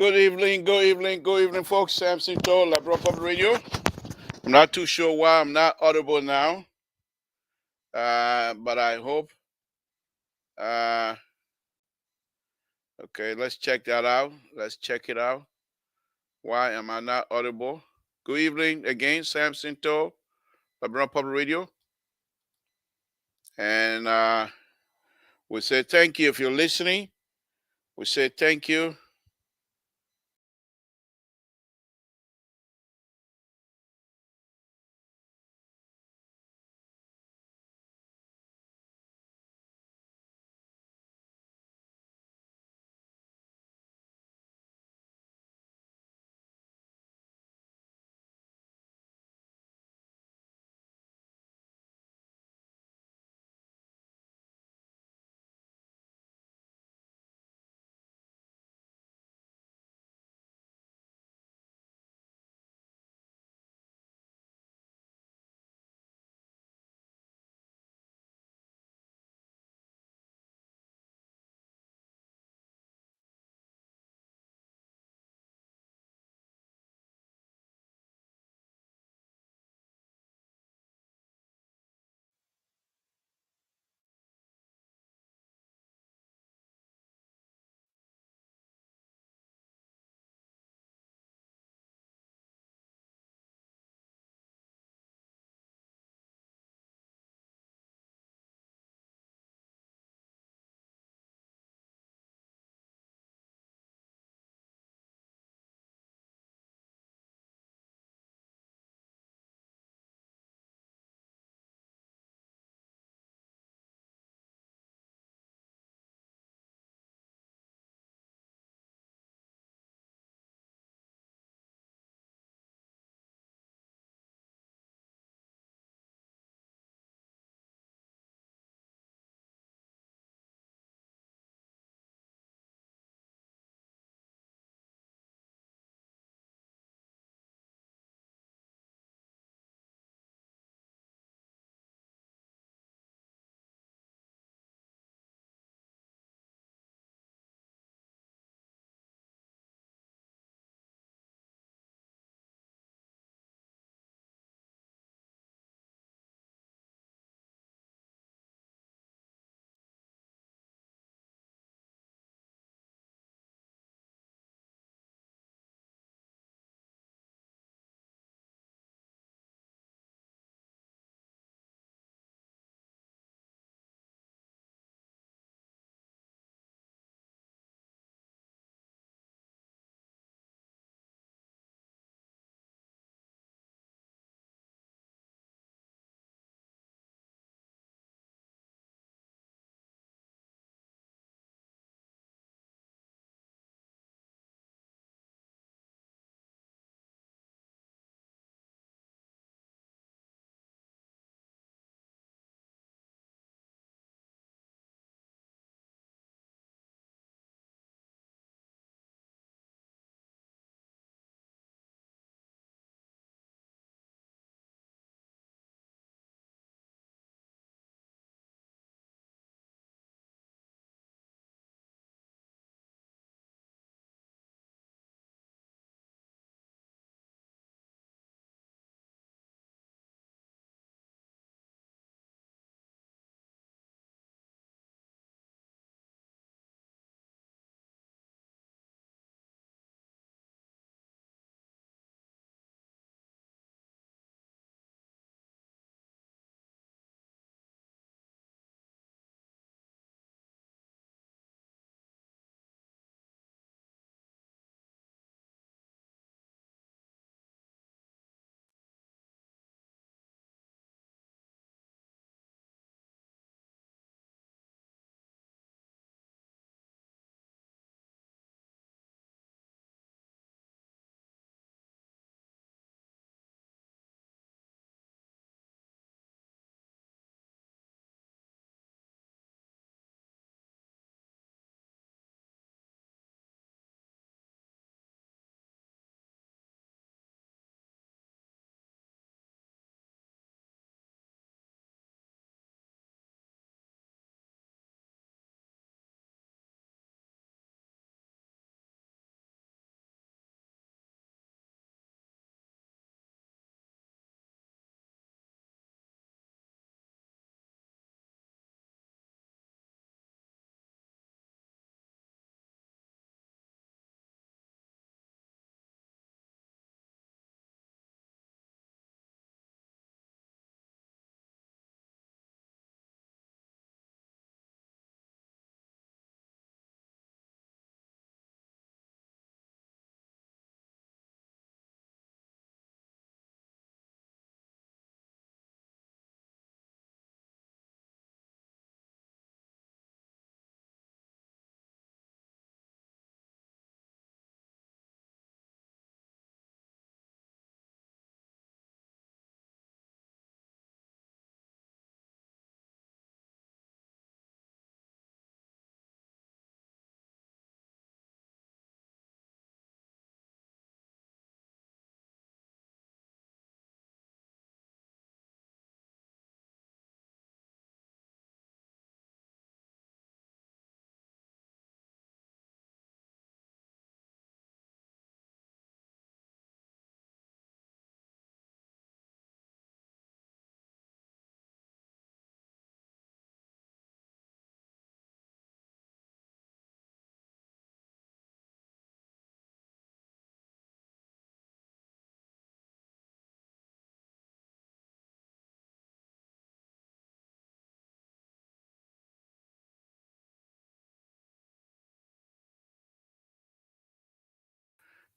Good evening, folks. Samson to Liberia Public Radio. I'm not too sure why I'm not audible now, but I hope. Okay, let's check that out. Let's check it out. Why am I not audible? Good evening again, Samson to Liberia Public Radio. And we say thank you if you're listening. We say thank you.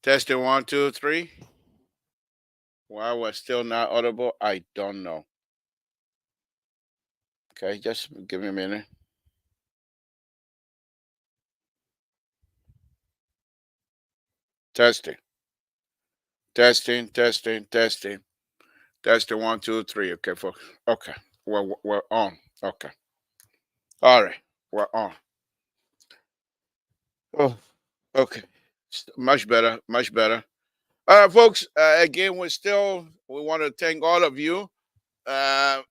Testing 1, 2, 3. Why we're still not audible, I don't know. Okay, just give me a minute. Testing. Testing, testing, testing. Testing 1, 2, 3. Okay, folks. Okay. We're on. Okay. All right. We're on. Oh, okay. Much better. Much better. All right, folks. Again, we want to thank all of you. Okay.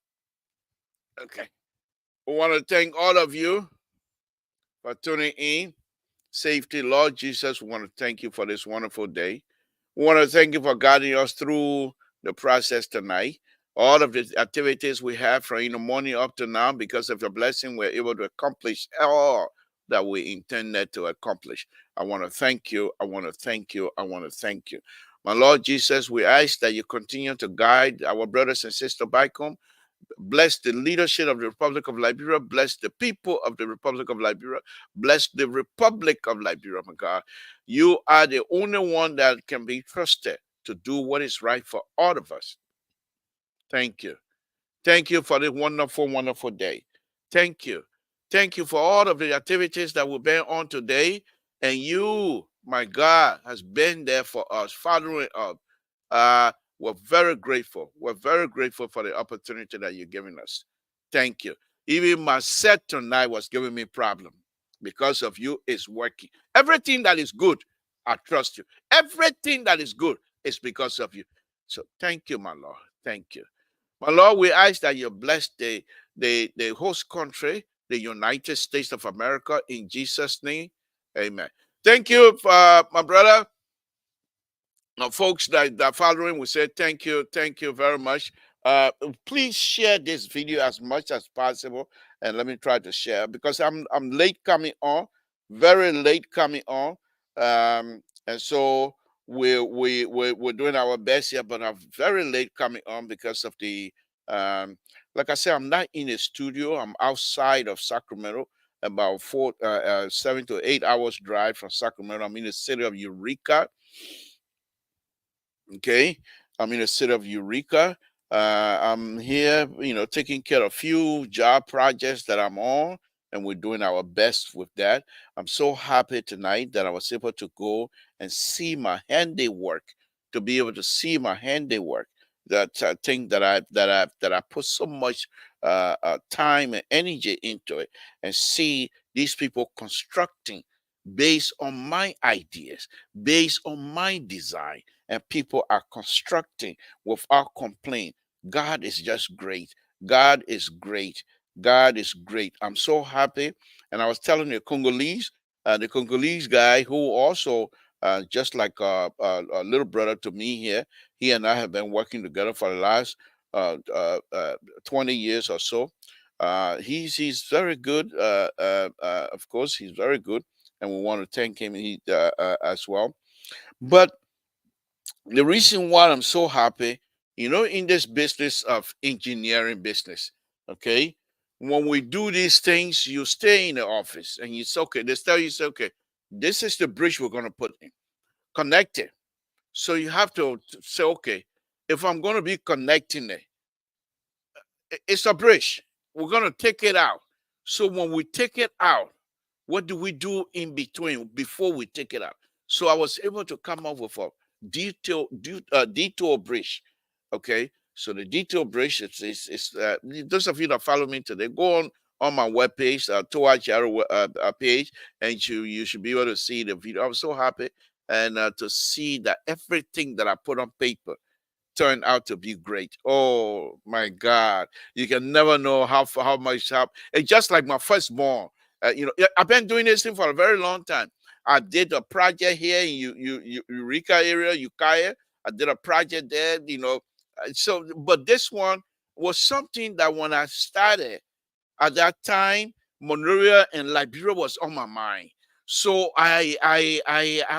We want to thank all of you for tuning in. Safety, Lord Jesus, we want to thank you for this wonderful day. We want to thank you for guiding us through the process tonight. All of the activities we have from in the morning up to now, because of your blessing, we're able to accomplish all that we intended to accomplish. I want to thank you. I want to thank you. I want to thank you. My Lord Jesus, we ask that you continue to guide our brothers and sisters back home. Bless the leadership of the Republic of Liberia. Bless the people of the Republic of Liberia. Bless the Republic of Liberia, my God. You are the only one that can be trusted to do what is right for all of us. Thank you. Thank you for this wonderful, wonderful day. Thank you. Thank you for all of the activities that we've been on today. And you, my God, has been there for us, following up. We're very grateful. We're very grateful for the opportunity that you're giving us. Thank you. Even my set tonight was giving me problem. Because of you, it's working. Everything that is good, I trust you. Everything that is good is because of you. So thank you, my Lord. Thank you. My Lord, we ask that you bless the host country, the United States of America, in Jesus' name. Amen. Thank you, my brother. Folks that following, we say thank you very much. Please share this video as much as possible, and let me try to share because I'm late coming on, very late coming on, and so we're doing our best here, but I'm very late coming on because of the like I said, I'm not in a studio. I'm outside of Sacramento, about 7 to 8 hours drive from Sacramento. I'm in the city of Eureka. Okay, I'm in the city of Eureka. I'm here, taking care of a few job projects that I'm on, and we're doing our best with that. I'm so happy tonight that I was able to go and see my handiwork, to be able to see my handiwork. That thing that I put so much time and energy into it, and see these people constructing based on my ideas, based on my design, and people are constructing without complaint. God is just great. God is great. God is great. I'm so happy. And I was telling the Congolese guy who also, just like a little brother to me here, he and I have been working together for the last uh, uh, uh, 20 years or so. He's very good. Of course, he's very good, and we want to thank him as well. But the reason why I'm so happy, in this business of engineering business, okay, when we do these things, you stay in the office and you say, okay, they tell you, say, okay, this is the bridge we're going to put in, connect it. So you have to say, okay, if I'm going to be connecting it, it's a bridge. We're going to take it out. So when we take it out, what do we do in between before we take it out? So I was able to come up with a detour bridge. Okay, so the detour bridge is those of you that follow me today, go on my webpage, towards your page, and you should be able to see the video. I'm so happy and to see that everything that I put on paper turned out to be great. Oh my God! You can never know how much help. It's just like my firstborn. I've been doing this thing for a very long time. I did a project here in Eureka area, Ukiah. I did a project there. So but this one was something that when I started at that time, Monrovia and Liberia was on my mind. So I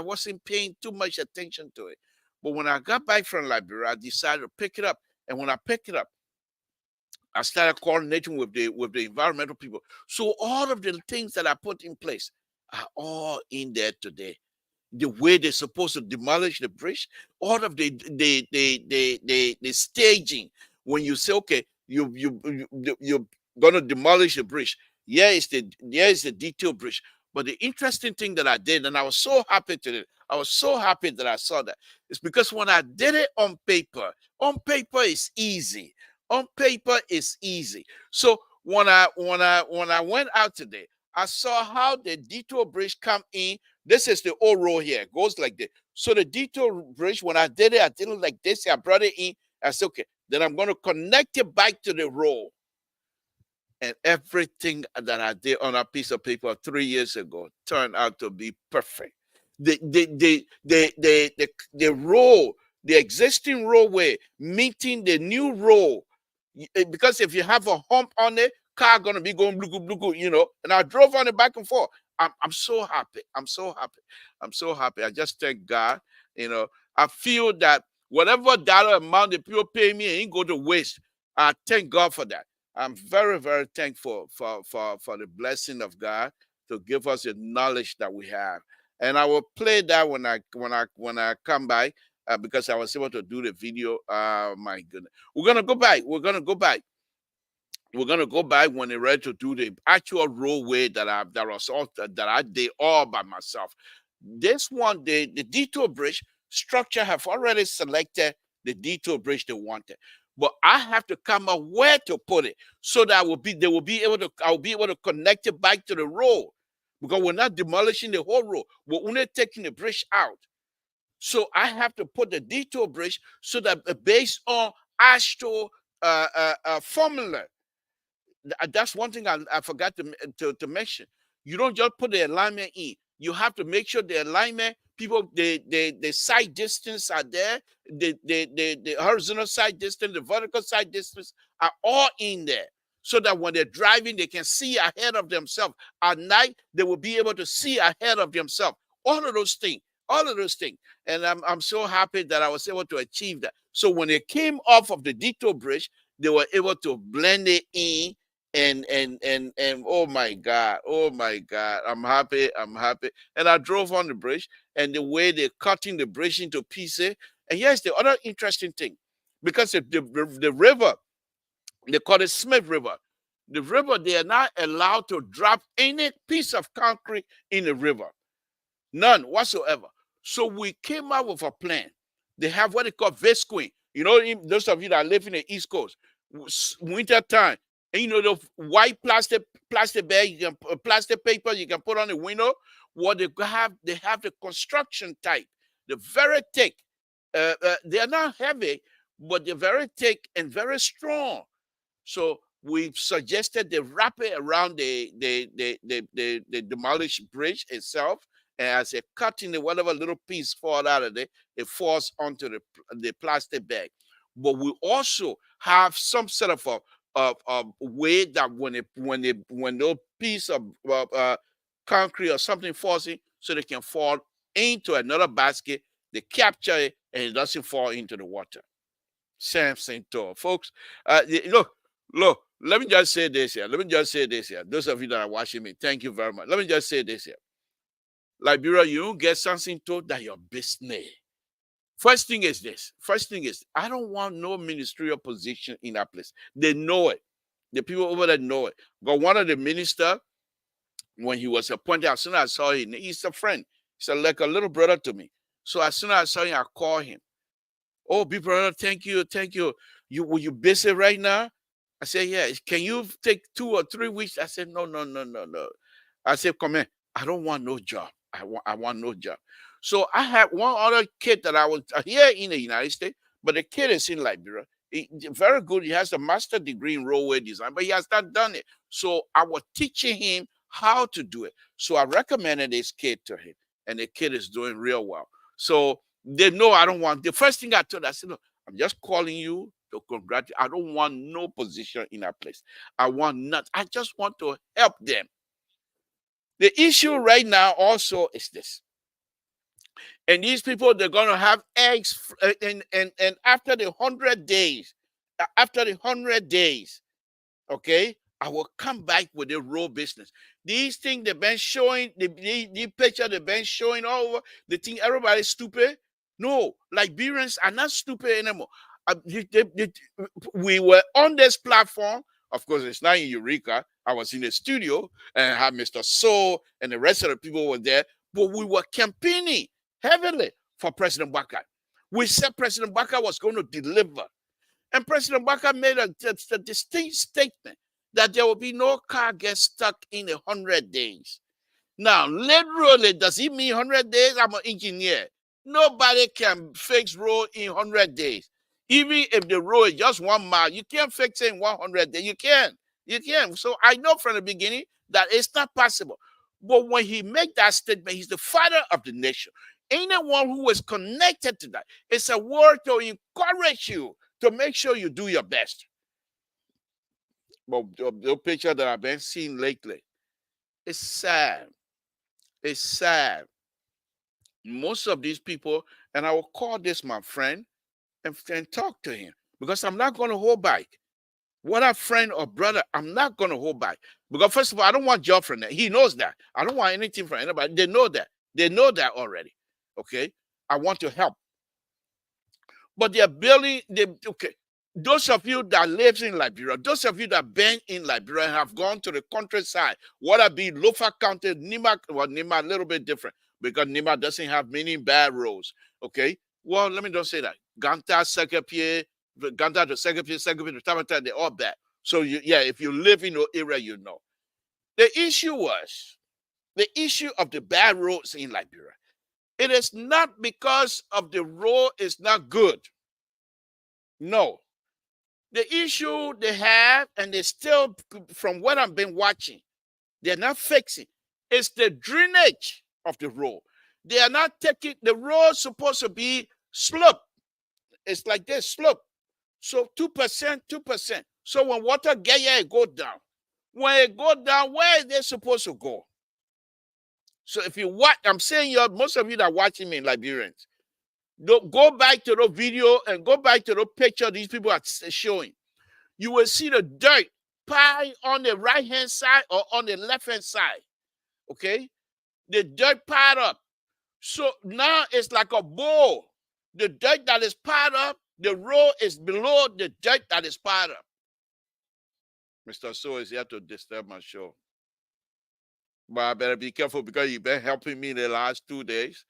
wasn't paying too much attention to it. But when I got back from Liberia, I decided to pick it up. And when I picked it up, I started coordinating with the environmental people. So all of the things that I put in place are all in there today. the way they're supposed to demolish the bridge, all of the staging. When you say, okay, you're gonna demolish the bridge. Yeah, it's the detail bridge. But the interesting thing that I did, and I was so happy I was so happy that I saw that. It's because when I did it on paper it's easy. On paper it's easy. So when I went out today, I saw how the detour bridge come in. This is the old road here. It goes like this. So the detour bridge, when I did it like this. I brought it in. I said, okay, then I'm going to connect it back to the road. And everything that I did on a piece of paper 3 years ago turned out to be perfect. The road, the existing roadway meeting the new road. Because if you have a hump on it, car gonna be going blue, you know. And I drove on it back and forth. I'm so happy. I'm so happy. I'm so happy. I just thank God. You know, I feel that whatever dollar amount the people pay me ain't go to waste. I thank God for that. I'm very, very thankful for the blessing of God to give us the knowledge that we have. And I will play that when I come back because I was able to do the video. My goodness, we're gonna go back. We're gonna go back when they're ready to do the actual roadway that I did all by myself. This one, the detour bridge structure have already selected the detour bridge they wanted. But I have to come up where to put it so that I will be able to connect it back to the road. Because we're not demolishing the whole road. We're only taking the bridge out. So I have to put the detour bridge so that based on actual formula. That's one thing I forgot to mention. You don't just put the alignment in. You have to make sure the alignment, people, the side distance are there, the horizontal side distance, the vertical side distance are all in there. So that when they're driving, they can see ahead of themselves. At night, they will be able to see ahead of themselves. All of those things. And I'm so happy that I was able to achieve that. So when they came off of the detour bridge, they were able to blend it in. And oh my God, I'm happy. And I drove on the bridge, and the way they're cutting the bridge into pieces. And here's the other interesting thing, because the river, they call it Smith River. The river, they are not allowed to drop any piece of concrete in the river. None whatsoever. So we came up with a plan. They have what they call visqueen. You know, those of you that live in the East Coast, winter time, and you know the white plastic bag, plastic paper you can put on the window. What they have the construction type. They're very thick. They are not heavy, but they're very thick and very strong. So we suggested they wrap it around the demolished bridge itself. And as it cutting the whatever little piece fall out of it, it falls onto the plastic bag. But we also have some sort of a way that when those piece of concrete or something falls in, so they can fall into another basket, they capture it and it doesn't fall into the water. Samson tour, folks. Look, let me just say this here. Those of you that are watching me, thank you very much. Let me just say this here. Liberia, you don't get something told that your business. First thing is, I don't want no ministerial position in that place. They know it. The people over there know it. But one of the minister, when he was appointed, as soon as I saw him, he's a friend. He's like a little brother to me. So as soon as I saw him, I called him. Oh, big brother, thank you. Were you busy right now? I said, yeah. Can you take 2 or 3 weeks? I said, no. I said, come here. I don't want no job. I want no job. So I had one other kid that I was here in the United States, but the kid is in Liberia. Very good. He has a master's degree in railway design, but he has not done it. So I was teaching him how to do it. So I recommended this kid to him, and the kid is doing real well. So they know I don't want. The first thing I told, I said, look, I'm just calling you to congratulate. I don't want no position in that place. I want not. I just want to help them. The issue right now also is this. And these people, they're going to have eggs. And after the 100 days, okay, I will come back with the road business. These things they've been showing, the picture they've been showing all over, the thing everybody's stupid. No, Liberians are not stupid anymore. We were on this platform. Of course, it's not in Eureka. I was in the studio and I had Mr. So and the rest of the people were there. But we were campaigning heavily for President Baka. We said President Baka was going to deliver. And President Baka made a distinct statement that there will be no car get stuck in 100 days. Now, literally, does it mean 100 days? I'm an engineer. Nobody can fix road in 100 days. Even if the road is just 1 mile, you can't fix it in 100 days. You can. You can. So I know from the beginning that it's not possible. But when he made that statement, he's the father of the nation. Anyone who is connected to that, it's a word to encourage you to make sure you do your best. But the picture that I've been seeing lately, it's sad. It's sad. Most of these people, and I will call this my friend and talk to him because I'm not going to hold back. Whether friend or brother, I'm not going to hold back. Because first of all, I don't want job from that. He knows that. I don't want anything from anybody. They know that. They know that already. Okay? I want to help. But they're building, okay. Those of you that lives in Liberia, those of you that been in Liberia and have gone to the countryside, whether it be Lofa County, Nima, well, Nima a little bit different because Nima doesn't have many bad roads. Okay? Well, let me don't say that. Ganta, Sekepie, Ganta to Sekepie, Sekepie to Tamata, they're all bad. So, yeah, if you live in your area, you know. The issue of the bad roads in Liberia. It is not because of the road is not good. No. The issue they have, and they still, from what I've been watching, they're not fixing. It's the drainage of the road. They are not taking, the road supposed to be slope. It's like this, slope. So 2%, 2%. So when water get here, it go down. When it go down, where is they supposed to go? So if you watch, I'm saying most of you that are watching me, Liberians, go back to the video and go back to the picture these people are showing. You will see the dirt piled on the right-hand side or on the left-hand side. Okay? The dirt piled up. So now it's like a bowl. The dirt that is piled up, the road is below the dirt that is piled up. Mr. So is here to disturb my show. But I better be careful because you've been helping me the last 2 days.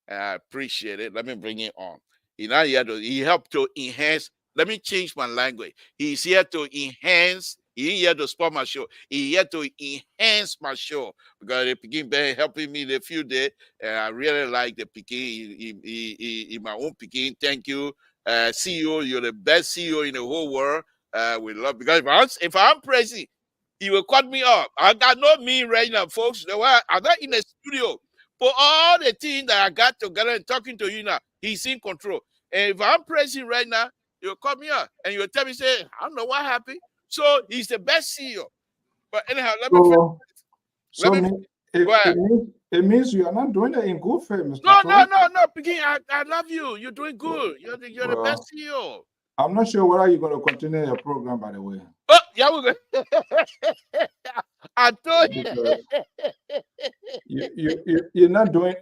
And I appreciate it. Let me bring it on. He helped to enhance. Let me change my language. He's here to enhance. He ain't here to spoil my show. He's here to enhance my show because the Peking been helping me the few days. And I really like the Peking. He my own Peking. Thank you. CEO, you're the best CEO in the whole world. We love because if I'm praising, he will cut me off. I got no mean right now, folks. I'm not in the studio. For all the things that I got together and talking to you now, he's in control. And if I'm praising right now, you'll cut me off. And you'll tell me, say, I don't know what happened. So he's the best CEO. But anyhow, let me it means you are not doing it in good faith, Mr. No, Peking, I love you. You're doing good. You're the best CEO. I'm not sure whether you're going to continue your program, by the way. Oh, yeah, we're going. I told you're not doing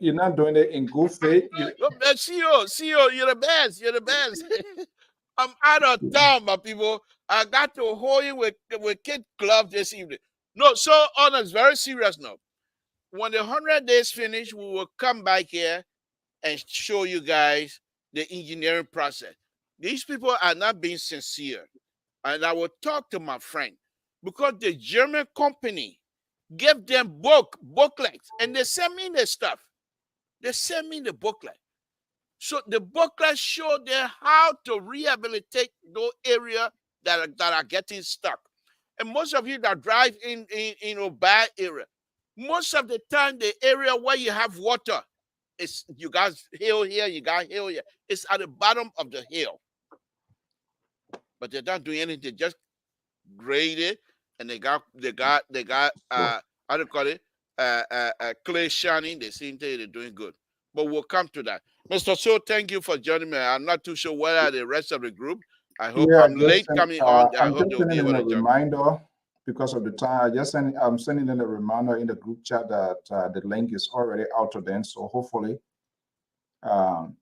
it in good faith. CEO, you're the best. You're the best. I'm out of town, my people. I got to hold you with kid club this evening. No, so on a very serious note. When the 100 days finish, we will come back here and show you guys the engineering process. These people are not being sincere. And I will talk to my friend because the German company gave them booklets and they send me the stuff. They send me the booklet. So the booklet show them how to rehabilitate those areas that are getting stuck. And most of you that drive in a bad area, most of the time the area where you have water, you got hill here, you got hill here. It's at the bottom of the hill. But they're not doing anything. They just grade it, and they got how do you call it? Clay shining. They seem they're doing good. But we'll come to that. Mr. So, thank you for joining me. I'm not too sure whether the rest of the group. I hope I'm late coming on. I hope they'll be able to reminder, because of the time, I'm sending in a reminder in the group chat that the link is already out to them. So hopefully, um,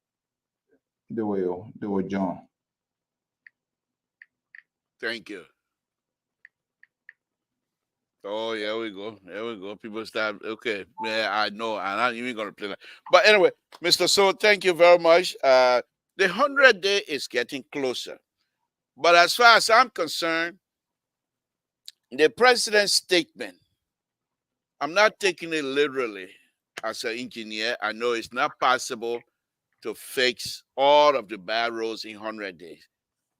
they will join. Thank you. Oh, yeah, we go. There we go. People start. Okay, yeah, I know. I'm not even gonna play that. But anyway, Mr. So, thank you very much. The 100-day is getting closer. But as far as I'm concerned, the president's statement, I'm not taking it literally as an engineer. I know it's not possible to fix all of the bad roads in 100 days.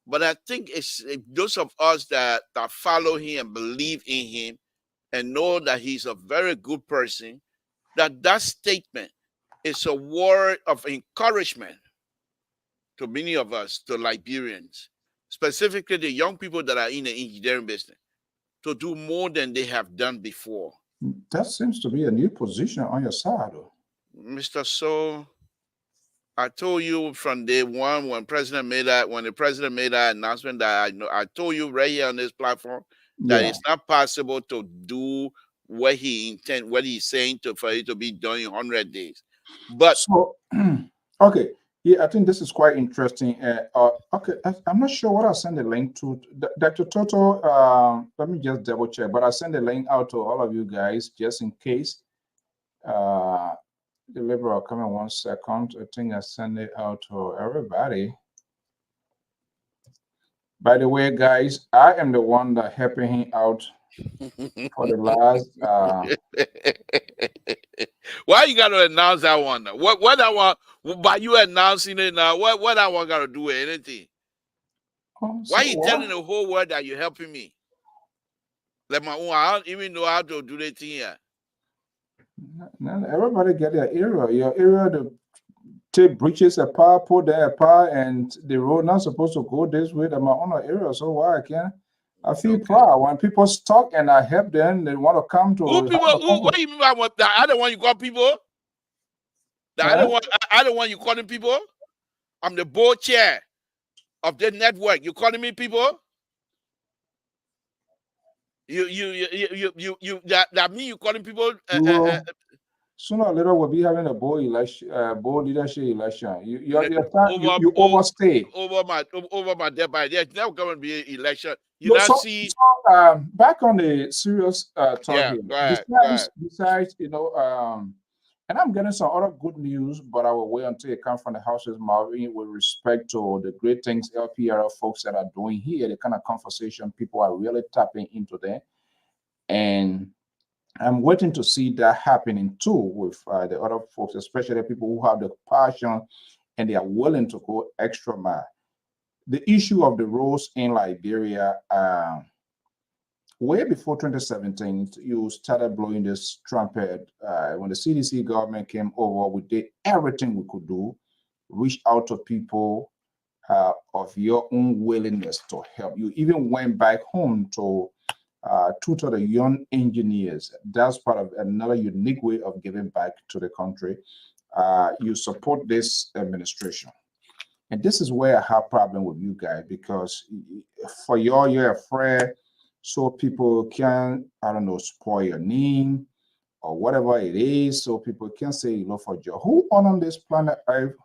But I think it's those of us that follow him and believe in him and know that he's a very good person, that statement is a word of encouragement to many of us, to Liberians, specifically the young people that are in the engineering business, to do more than they have done before. That seems to be a new position on your side, though. Mr. So, I told you from day one when the president made that announcement that I told you right here on this platform that Yeah. it's not possible to do what he's saying for it to be done in 100 days. But So, okay. Yeah, I think this is quite interesting. Okay, I'm not sure what I sent the link to. Dr. Toto, let me just double check, but I sent the link out to all of you guys just in case. The Liberal, come in 1 second. I think I sent it out to everybody. By the way, guys, I am the one that helping him out for the last. Why you gotta announce that one? What that one? By you announcing it now, what that one gotta do with anything? Why you telling the whole world that you're helping me? Like my own, I don't even know how to do the thing here. Everybody get their area. Your area, the take bridges apart, put them apart, and the road not supposed to go this way. I'm my own area, so why I can't? I feel proud when people stuck and I help them. They want to come to. Who people? What do you mean by what? I don't want you call people. I don't want you calling people. I'm the board chair of the network. You calling me people? That mean you calling people? Sooner or later, we'll be having a board election, board leadership election. You overstay. Over my dead body. There's never going to be an election. Back on the serious talk here. Go ahead. Besides, and I'm getting some other good news, but I will wait until it comes from the house's mouth with respect to the great things LPR folks that are doing here, the kind of conversation people are really tapping into there. And I'm waiting to see that happening too with the other folks, especially people who have the passion and they are willing to go extra mile. The issue of the roads in Liberia, way before 2017, you started blowing this trumpet. When the CDC government came over, we did everything we could do, reach out to people of your own willingness to help. You even went back home to tutor the young engineers. That's part of another unique way of giving back to the country. You support this administration. And this is where I have problem with you guys, because for you're afraid so people can, I don't know, spoil your name or whatever it is, so people can say you look for a job. Who on this planet Earth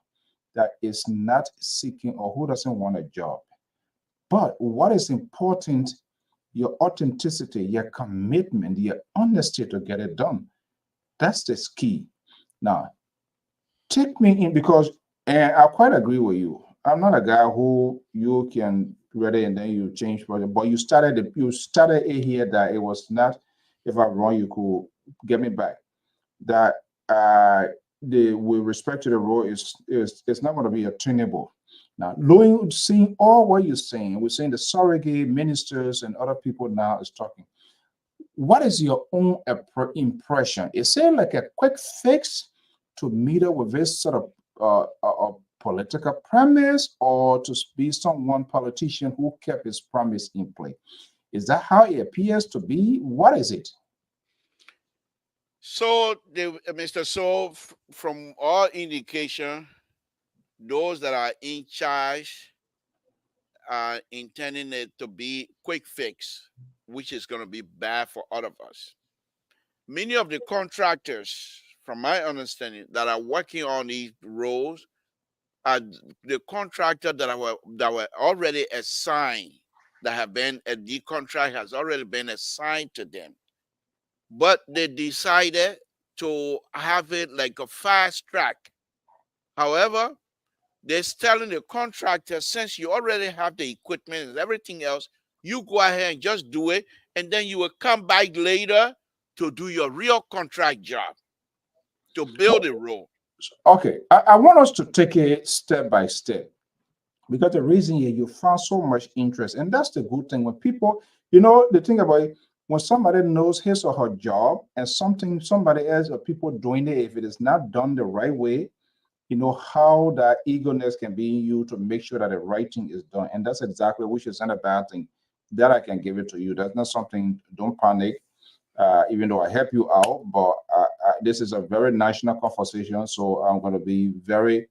that is not seeking or who doesn't want a job? But what is important, your authenticity, your commitment, your honesty to get it done. That's the key. Now, take me in, because and I quite agree with you. I'm not a guy who you can ready and then you change project, but you started it here that it was not, if I'm wrong, you could get me back. That with respect to the role is it's not going to be attainable. Now, seeing all what you're saying, we're saying the surrogate ministers and other people now is talking. What is your own impression? Is it like a quick fix to meet up with this sort of political premise, or to be someone politician who kept his promise in play? Is that how it appears to be? What is it? So, Mr. So, from all indication, those that are in charge are intending it to be quick fix, which is going to be bad for all of us. Many of the contractors, from my understanding, that are working on these roads are the contractor that were already assigned, that have been the contract has already been assigned to them, but they decided to have it like a fast track. However, they're telling the contractor, since you already have the equipment and everything else, you go ahead and just do it, and then you will come back later to do your real contract job, to build a road. Okay, I want us to take it step by step, because the reason here you found so much interest, and that's the good thing when people, the thing about it, when somebody knows his or her job and somebody else or people doing it, if it is not done the right way, how that eagerness can be in you to make sure that the right thing is done. And that's exactly, which is not a bad thing. That I can give it to you. That's not something, don't panic, even though I help you out, but this is a very national conversation, so I'm going to be very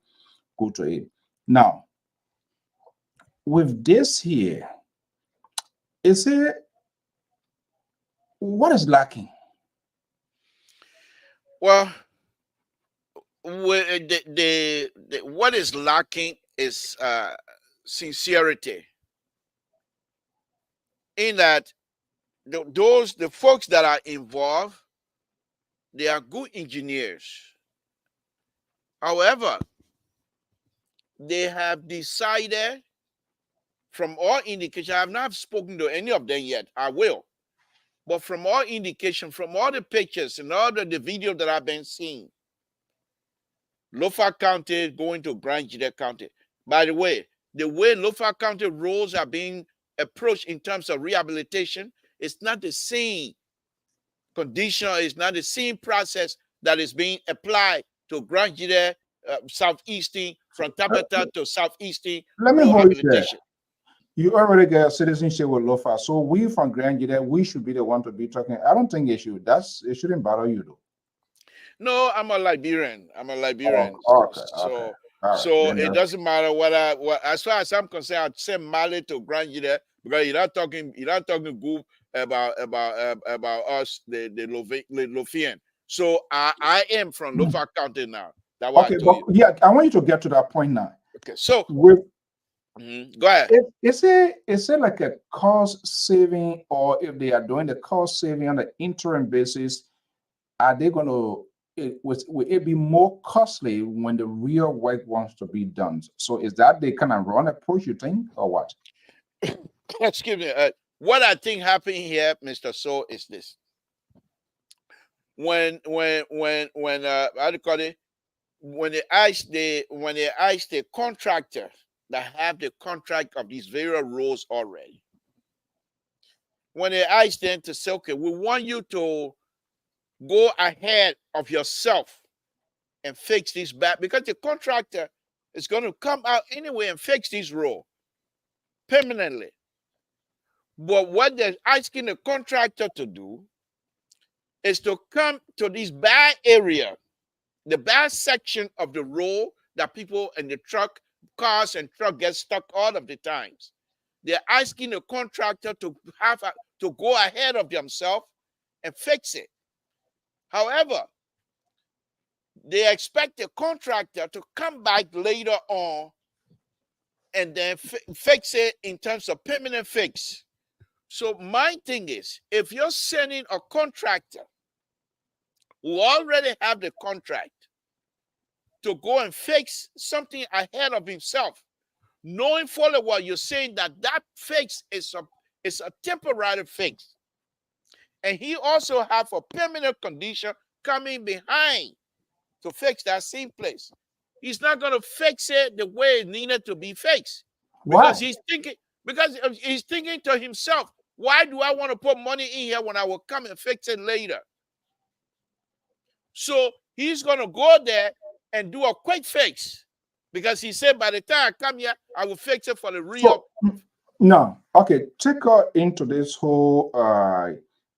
good to it. Now, with this here, is it, what is lacking? Well, what is lacking is sincerity. In that the folks that are involved, they are good engineers. However, they have decided, from all indication, I have not spoken to any of them yet. I will. But from all indication, from all the pictures and all the video that I've been seeing, Lofa County going to Grand Jide County. By the way Lofa County roads are being approached in terms of rehabilitation, it's not the same condition, it's not the same process that is being applied to Grand Jide, southeastern, from Tabata to southeastern Let me hold you there. rehabilitation. You already got citizenship with Lofa, so we from Grand Jide, we should be the one to be talking. I don't think it should. It shouldn't bother you though. No, I'm a Liberian. Oh, okay. So it doesn't matter what as far as I'm concerned, I'd send Mali to Grand Jide, because you're not talking good about us, the Lofian. So I am from Lofa County now. That's what I Okay, told but you. yeah, I want you to get to that point now. Okay, so With go ahead. Is it like a cost saving, or if they are doing the cost saving on an interim basis, are they going to, will it be more costly when the real work wants to be done? So is that the kind of run approach, you think, or what? Excuse me. What I think happening here, Mr. So, is this: when how do you call it? When they ask the contractor that have the contract of these various roads already, when they ask them to say, okay, we want you to go ahead of yourself and fix this back, because the contractor is going to come out anyway and fix this road permanently. But what they're asking the contractor to do is to come to this bad area, the bad section of the road that people in the cars and truck get stuck all of the times. They're asking the contractor to go ahead of themselves and fix it. However, they expect the contractor to come back later on and then fix it in terms of permanent fix. So my thing is, if you're sending a contractor who already have the contract to go and fix something ahead of himself, knowing fully well you're saying that fix is a temporary fix, and he also have a permanent condition coming behind to fix that same place, he's not going to fix it the way it needed to be fixed. Because he's thinking to himself, why do I want to put money in here when I will come and fix it later? So he's going to go there and do a quick fix, because he said, by the time I come here, I will fix it for the real. No, okay, take her into this whole,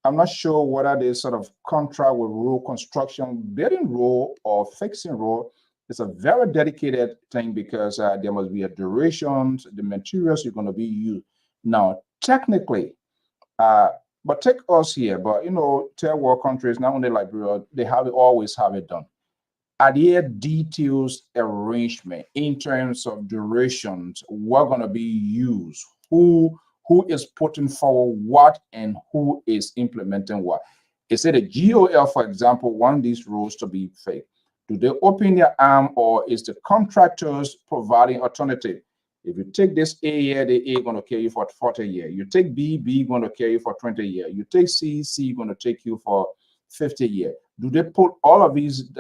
I'm not sure whether this sort of contract with road construction, building road or fixing road, It's a very dedicated thing because there must be a duration, the materials you're going to be used. Now, technically, uh, but take us here, but third world countries, not only Liberia, they always have it done. Are there details arrangement in terms of durations? What going to be used? Who is putting forward what and who is implementing what? Is it a GOL, for example, want these rules to be fake? Do they open their arm, or is the contractors providing alternative? If you take this A year, the A going to carry you for 40 years. You take B going to carry you for 20 years. You take C going to take you for 50 years. Do they put all of these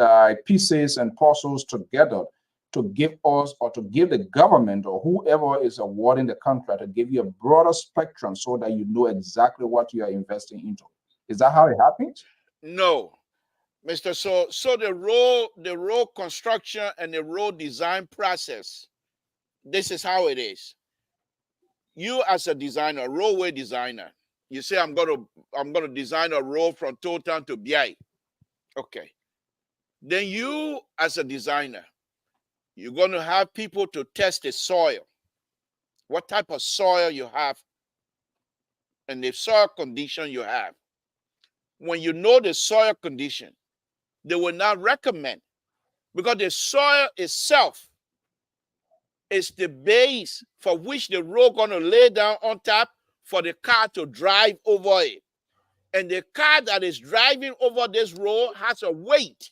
pieces and puzzles together to give us, or to give the government or whoever is awarding the contract, to give you a broader spectrum so that you know exactly what you are investing into? Is that how it happens? No, Mr. So the road construction and the road design process, this is how it is. You as a designer, roadway designer, you say I'm gonna design a road from Town to BI. Okay. Then you as a designer, you're gonna have people to test the soil. What type of soil you have and the soil condition you have. When you know the soil condition, they will not recommend, because the soil itself is the base for which the road going to lay down on top for the car to drive over it. And the car that is driving over this road has a weight.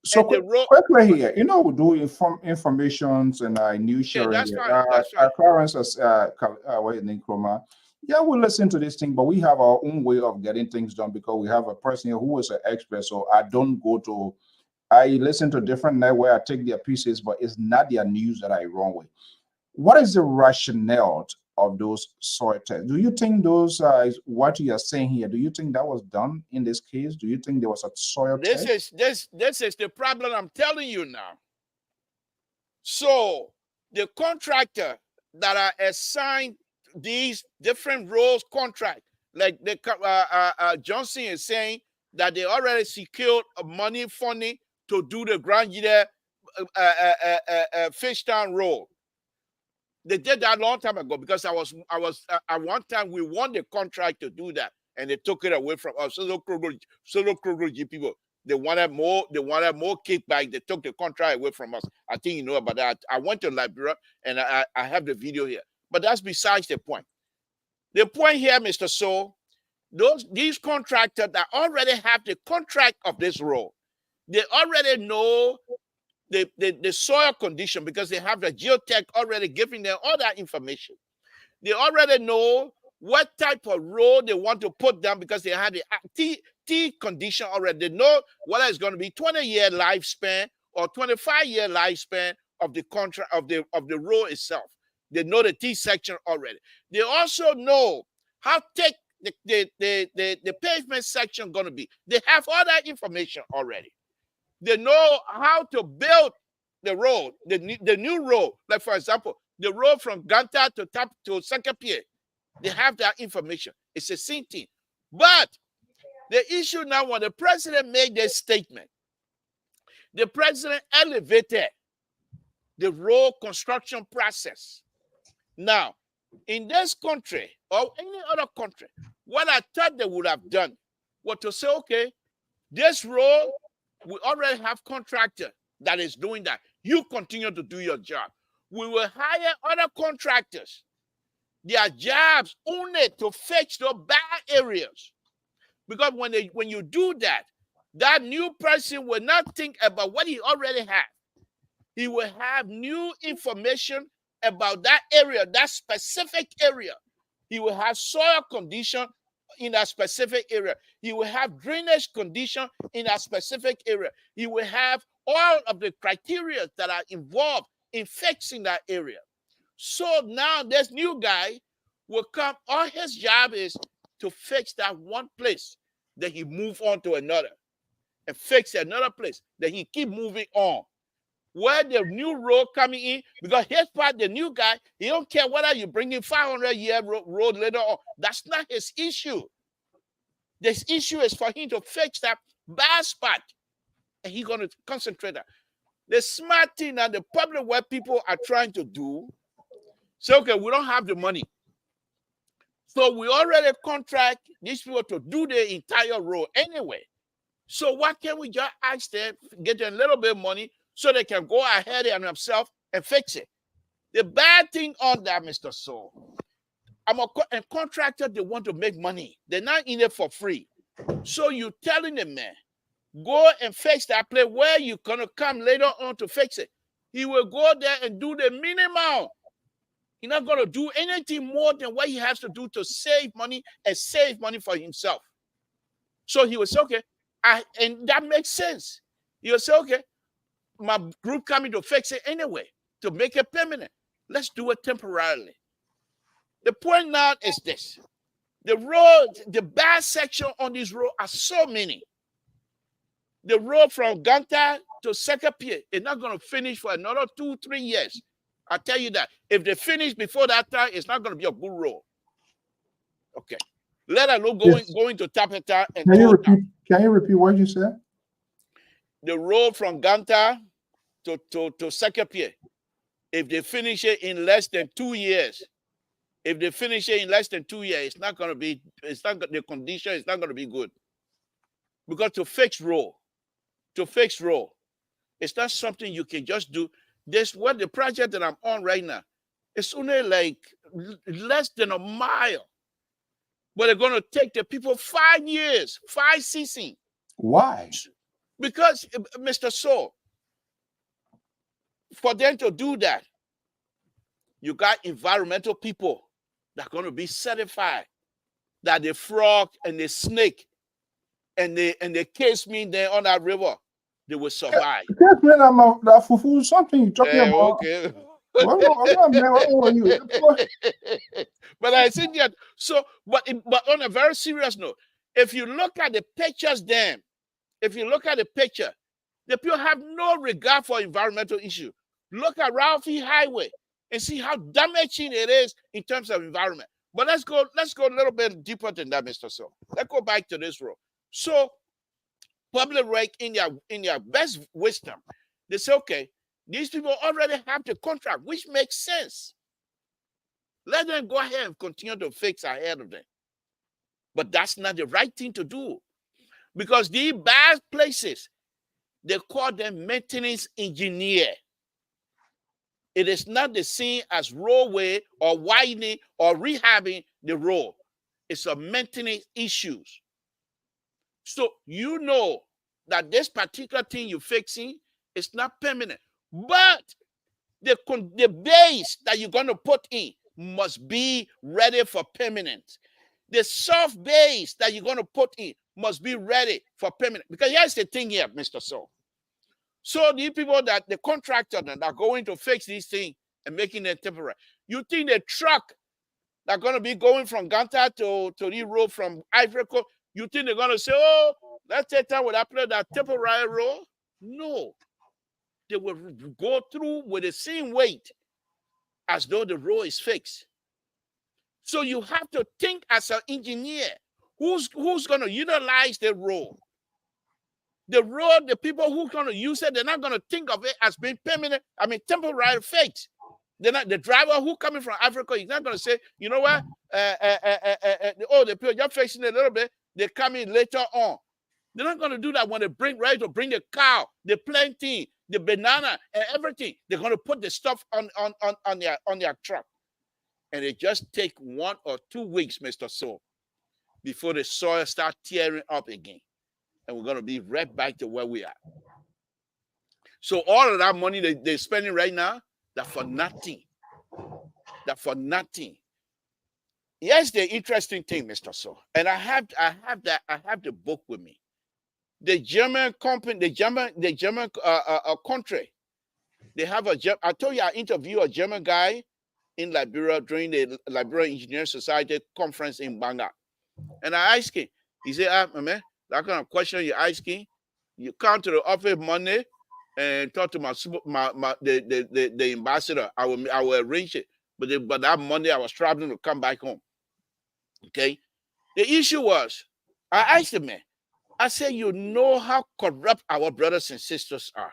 So And the road, quickly here, we do informations and news yeah, sharing that's here. fine. That's fine. Clarence, what is name, Chroma? Yeah, we listen to this thing, but we have our own way of getting things done because we have a person here who is an expert. So I listen to different network where I take their pieces, but it's not their news that I run with. What is the rationale of those soil tests? Do you think those what you are saying here? Do you think that was done in this case? Do you think there was a soil test? This is the problem I'm telling you now. So the contractor that are assigned these different roles contract, like Johnson is saying that they already secured money funding to do the Grand Year Fishtown Road. They did that a long time ago because I was at one time we won the contract to do that, and they took it away from us. Solo Krogo people. They wanted more kickback. They took the contract away from us. I think you know about that. I went to Liberia and I have the video here. But that's besides the point. The point here, Mr. So, these contractors that already have the contract of this road, they already know the soil condition because they have the geotech already giving them all that information. They already know what type of road they want to put down because they have the T condition already. They know whether it's going to be 20-year lifespan or 25-year lifespan of the contract of the road itself. They know the T section already. They also know how thick the pavement section going to be. They have all that information already. They know how to build the road, the new road. Like, for example, the road from Ganta to Sankapier. They have that information. It's the same thing. But the issue now, when the president made this statement, the president elevated the road construction process. Now, in this country or any other country, what I thought they would have done was to say, okay, this road, we already have contractor that is doing that. You continue to do your job. We will hire other contractors. Their jobs only to fix the bad areas. Because when you do that, that new person will not think about what he already has. He will have new information about that area, that specific area. He will have soil condition in a specific area. He will have drainage condition in a specific area. He will have all of the criteria that are involved in fixing that area. So now this new guy will come. All his job is to fix that one place. Then he move on to another and fix another place. Then he keep moving on. Where the new road coming in, because his part, the new guy, he don't care whether you bring in 500-year road later on. That's not his issue. This issue is for him to fix that bad spot, and he's going to concentrate that. The smart thing that the public work people are trying to do, say, okay, we don't have the money. So we already contract these people to do the entire road anyway. So why can't we just ask them, get them a little bit of money so they can go ahead and themselves and fix it? The bad thing on that, Mr. Soul, I'm a contractor, they want to make money. They're not in it for free. So you're telling them, man, go and fix that place where you're going to come later on to fix it. He will go there and do the minimum. He's not going to do anything more than what he has to do to save money and save money for himself. So he will say, okay, and that makes sense. He will say, okay, my group coming to fix it anyway, to make it permanent. Let's do it temporarily. The point now is this. The road, the bad section on this road are so many. The road from Ganta to Sekapie is not going to finish for another 2-3 years. I tell you that. If they finish before that time, it's not going to be a good road. Okay. Let alone going to Tapeta and Can you repeat what you said? The road from Ganta to Sekapie, if they finish it in less than 2 years, it's not going to be, the condition is not going to be good. Because to fix road, it's not something you can just do. This what the project that I'm on right now, it's only like less than a mile. But they're going to take the people 5 years, 5 seasons. Why? Because, Mr. So, for them to do that, you got environmental people that are going to be certified that the frog and the snake and the case me there on that river, they will survive. Something you're talking about. Okay. But I think that so, but on a very serious note, if you look at the pictures, then the people have no regard for environmental issue. Look at Ralphie Highway and see how damaging it is in terms of environment. But let's go a little bit deeper than that, Mr. So. Let's go back to this road. So public work in their best wisdom, they say, okay, these people already have the contract, which makes sense. Let them go ahead and continue to fix ahead of them. But that's not the right thing to do. Because these bad places, they call them maintenance engineer. It is not the same as roadway or widening or rehabbing the road. It's a maintenance issues. So you know that this particular thing you're fixing is not permanent. But the base that you're going to put in must be ready for permanent. The soft base that you're going to put in must be ready for permanent. Because here's the thing here, Mr. So. So the people the contractor that are going to fix these things and making it temporary, you think the truck that are going to be going from Ganta to the road from Ivory Coast, you think they're going to say, oh, let's take time with that temporary road? No. They will go through with the same weight as though the road is fixed. So you have to think as an engineer, who's going to utilize the road? The road, the people who are going to use it, they're not going to think of it as being permanent, temporary fix. They're not, the driver who coming from Africa, he's not going to say, you know what, the people just fixing it a little bit, they come in later on. They're not going to do that when they bring the cow, the plantain, the banana, and everything. They're going to put the stuff on their truck. And it just take 1 or 2 weeks, Mr. So, before the soil start tearing up again. And we're going to be right back to where we are. So all of that money they're spending right now, that's for nothing. Here's the interesting thing, Mr. So, and I have the book with me. The German company, the German country, they have I told you I interviewed a German guy in Liberia during the Liberian Engineering Society conference in Banga. And I asked him, he said, man, that kind of question you're asking, you come to the office Monday and talk to the ambassador. I will arrange it. But that Monday I was traveling to come back home. Okay. The issue was, I asked him, man, I said, you know how corrupt our brothers and sisters are.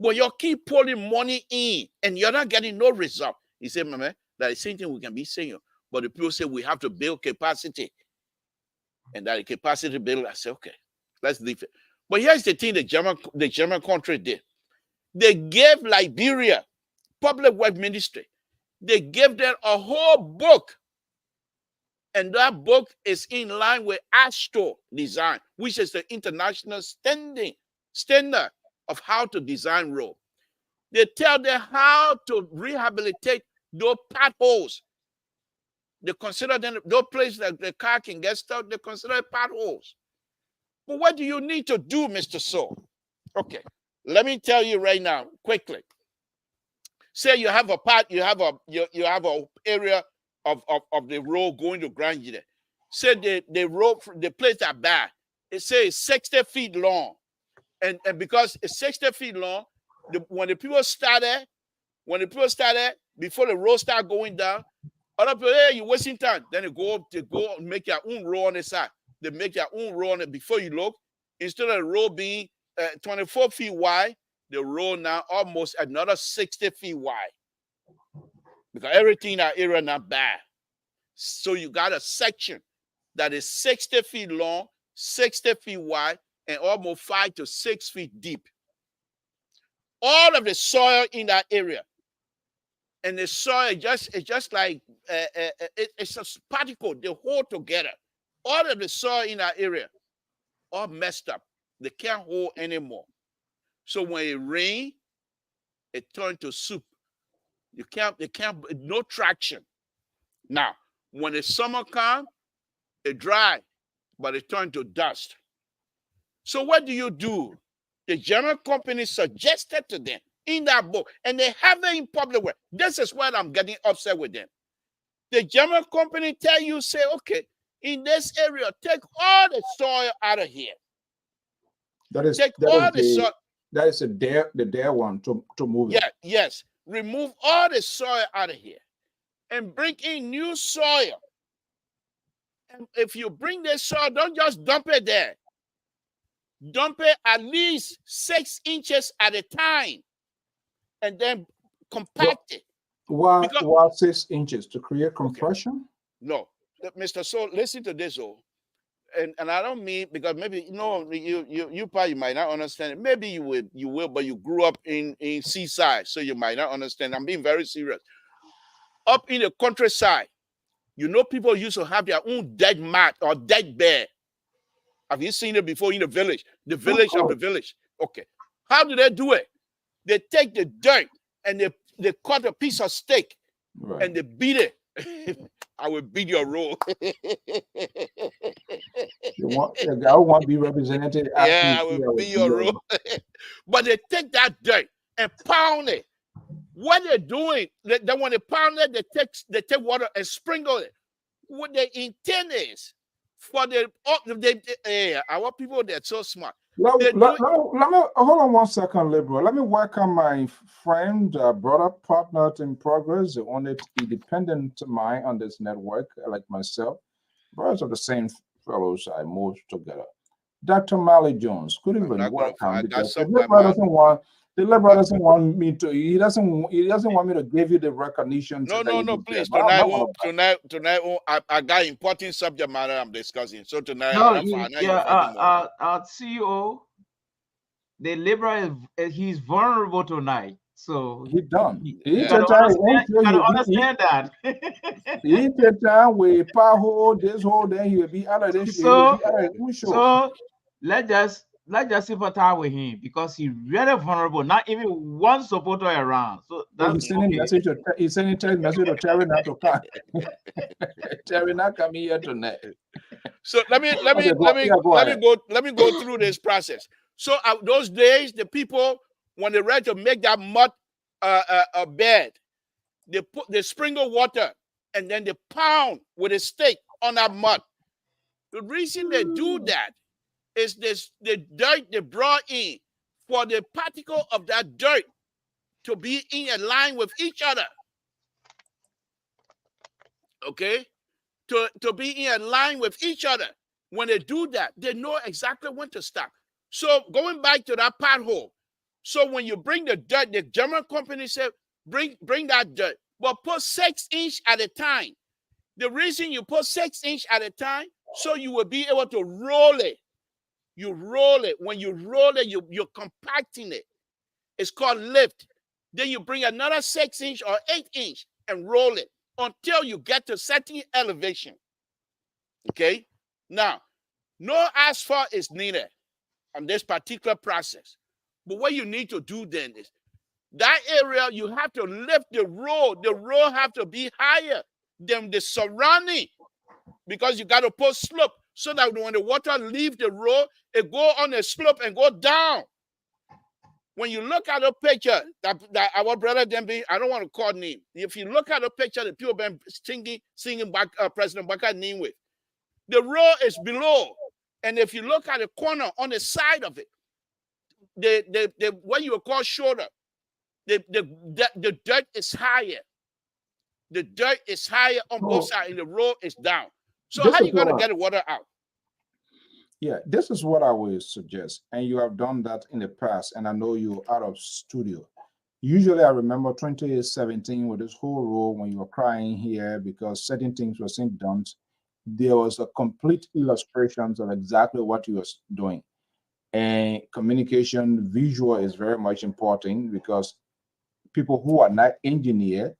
but you keep pouring money in and you're not getting no result. He said, man, that is the same thing we can be saying. But the people say we have to build capacity. And that capacity build, I said, okay, let's leave it. But here's the thing the German country did. They gave Liberia public work ministry. They gave them a whole book. And that book is in line with ASTO design, which is the international standard of how to design road. They tell them how to rehabilitate those potholes. They consider them, those places that the car can get stuck, they consider it potholes. But what do you need to do, Mr. Soul? Okay, let me tell you right now, quickly. Say you have a part, you have a area of the road going to Grand Gide. Say the road, the place that bad. It says 60 feet long. And because it's 60 feet long, when the people started, before the road start going down, other people, hey, you're wasting time. Then they go and make your own road on the side. They make your own road on it before you look. Instead of the road being 24 feet wide, the road now almost another 60 feet wide. Because everything in that area not bad. So you got a section that is 60 feet long, 60 feet wide, and almost 5 to 6 feet deep. All of the soil in that area. And the soil it's just like it's a particle, they hold together. All of the soil in that area, all messed up. They can't hold anymore. So when it rains, it turns to soup. You can't, no traction. Now, when the summer comes, it dry, but it turns to dust. So what do? The German company suggested to them in that book, and they have it in public way. This is what I'm getting upset with them. The German company tell you, say, okay, in this area, take all the soil out of here. That is the dare one to move it. Yeah, yes. Remove all the soil out of here and bring in new soil. And if you bring the soil, don't just dump it there. Dump it at least 6 inches at a time and then compact it. Why 6 inches? To create compression? Okay. No. Mr. Soul, listen to this, and I don't mean, because maybe you probably might not understand it. Maybe you will, but you grew up in seaside, so you might not understand. I'm being very serious. Up in the countryside, people used to have their own dead mat or dead bed. Have you seen it before in the village? The village of the village. Okay. How do they do it? They take the dirt and they cut a piece of steak and they beat it. I will beat your road. I want to be represented. Yeah, I will beat your road. But they take that dirt and pound it. What they're doing, then when they pound it, they take water and sprinkle it. What they intend is for our people, they're so smart. Let me hold on 1 second, Liberal. Let me welcome my friend, brother, partner in progress, the only independent mind on this network, like myself. Brothers of the same fellows I moved together. Dr. Mally Jones, good evening. Welcome. The Liberal doesn't want me to. He doesn't want me to give you the recognition. No, please. Tonight, I got important subject matter I'm discussing. So tonight, CEO, the Liberal he's vulnerable tonight. So he done. You gotta understand that. He take time with power this whole day. He will be out of this. So let's sympathize with him because he's really vulnerable. Not even one supporter around. So he's sending message. He's sending text message to Terry not to come. Terry not coming here tonight. So let me go through this process. So those days, the people, when they're ready to make that mud a bed, they sprinkle water and then they pound with a stick on that mud. The reason they do that is the dirt they brought in, for the particle of that dirt to be in a line with each other. Okay? To be in a line with each other. When they do that, they know exactly when to stop. So going back to that pothole, So when you bring the dirt, the German company said, bring that dirt, but put 6 inches at a time. The reason you put 6 inches at a time, so you will be able to roll it. You roll it. When you roll it, you're compacting it. It's called lift. Then you bring another 6 inch or 8 inch and roll it until you get to certain elevation. Okay? Now, no asphalt is needed on this particular process. But what you need to do then is, that area, you have to lift the road. The road have to be higher than the surrounding, because you got to put slope so that when the water leave the road, it go on the slope and go down. When you look at a picture that our brother Dembe, I don't want to call name. If you look at a picture that people been singing back President Baka's name with, the road is below, and if you look at the corner on the side of it, the what you would call shoulder, the dirt is higher. The dirt is higher on both sides, and the road is down. So how are you going to get the water out? Yeah, this is what I would suggest. And you have done that in the past, and I know you're out of studio. Usually I remember 2017 with this whole road when you were crying here because certain things were being done. There was a complete illustration of exactly what you were doing. And communication, visual is very much important, because people who are not engineers,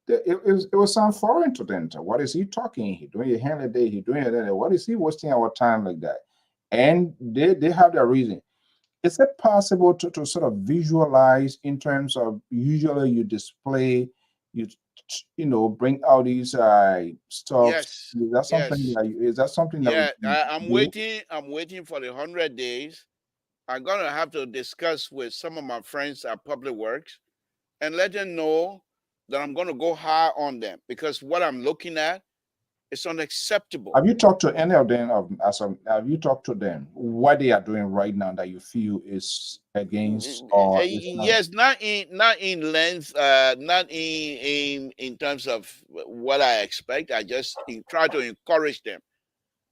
it was sound foreign to them. What is he talking? He doing a hand a day, he doing it. What is he wasting our time like that? And they have their reason. Is it possible to sort of visualize in terms of, usually you display, you know, bring out these stuff? Yes. Is that something? Yes. Is that something that? Yeah, I'm waiting for the 100 days. I'm gonna have to discuss with some of my friends at Public Works and let them know that I'm gonna go high on them, because what I'm looking at is unacceptable. Have you talked to any of them? Have you talked to them what they are doing right now that you feel is against, or yes, not in length, not in terms of what I expect. I just try to encourage them.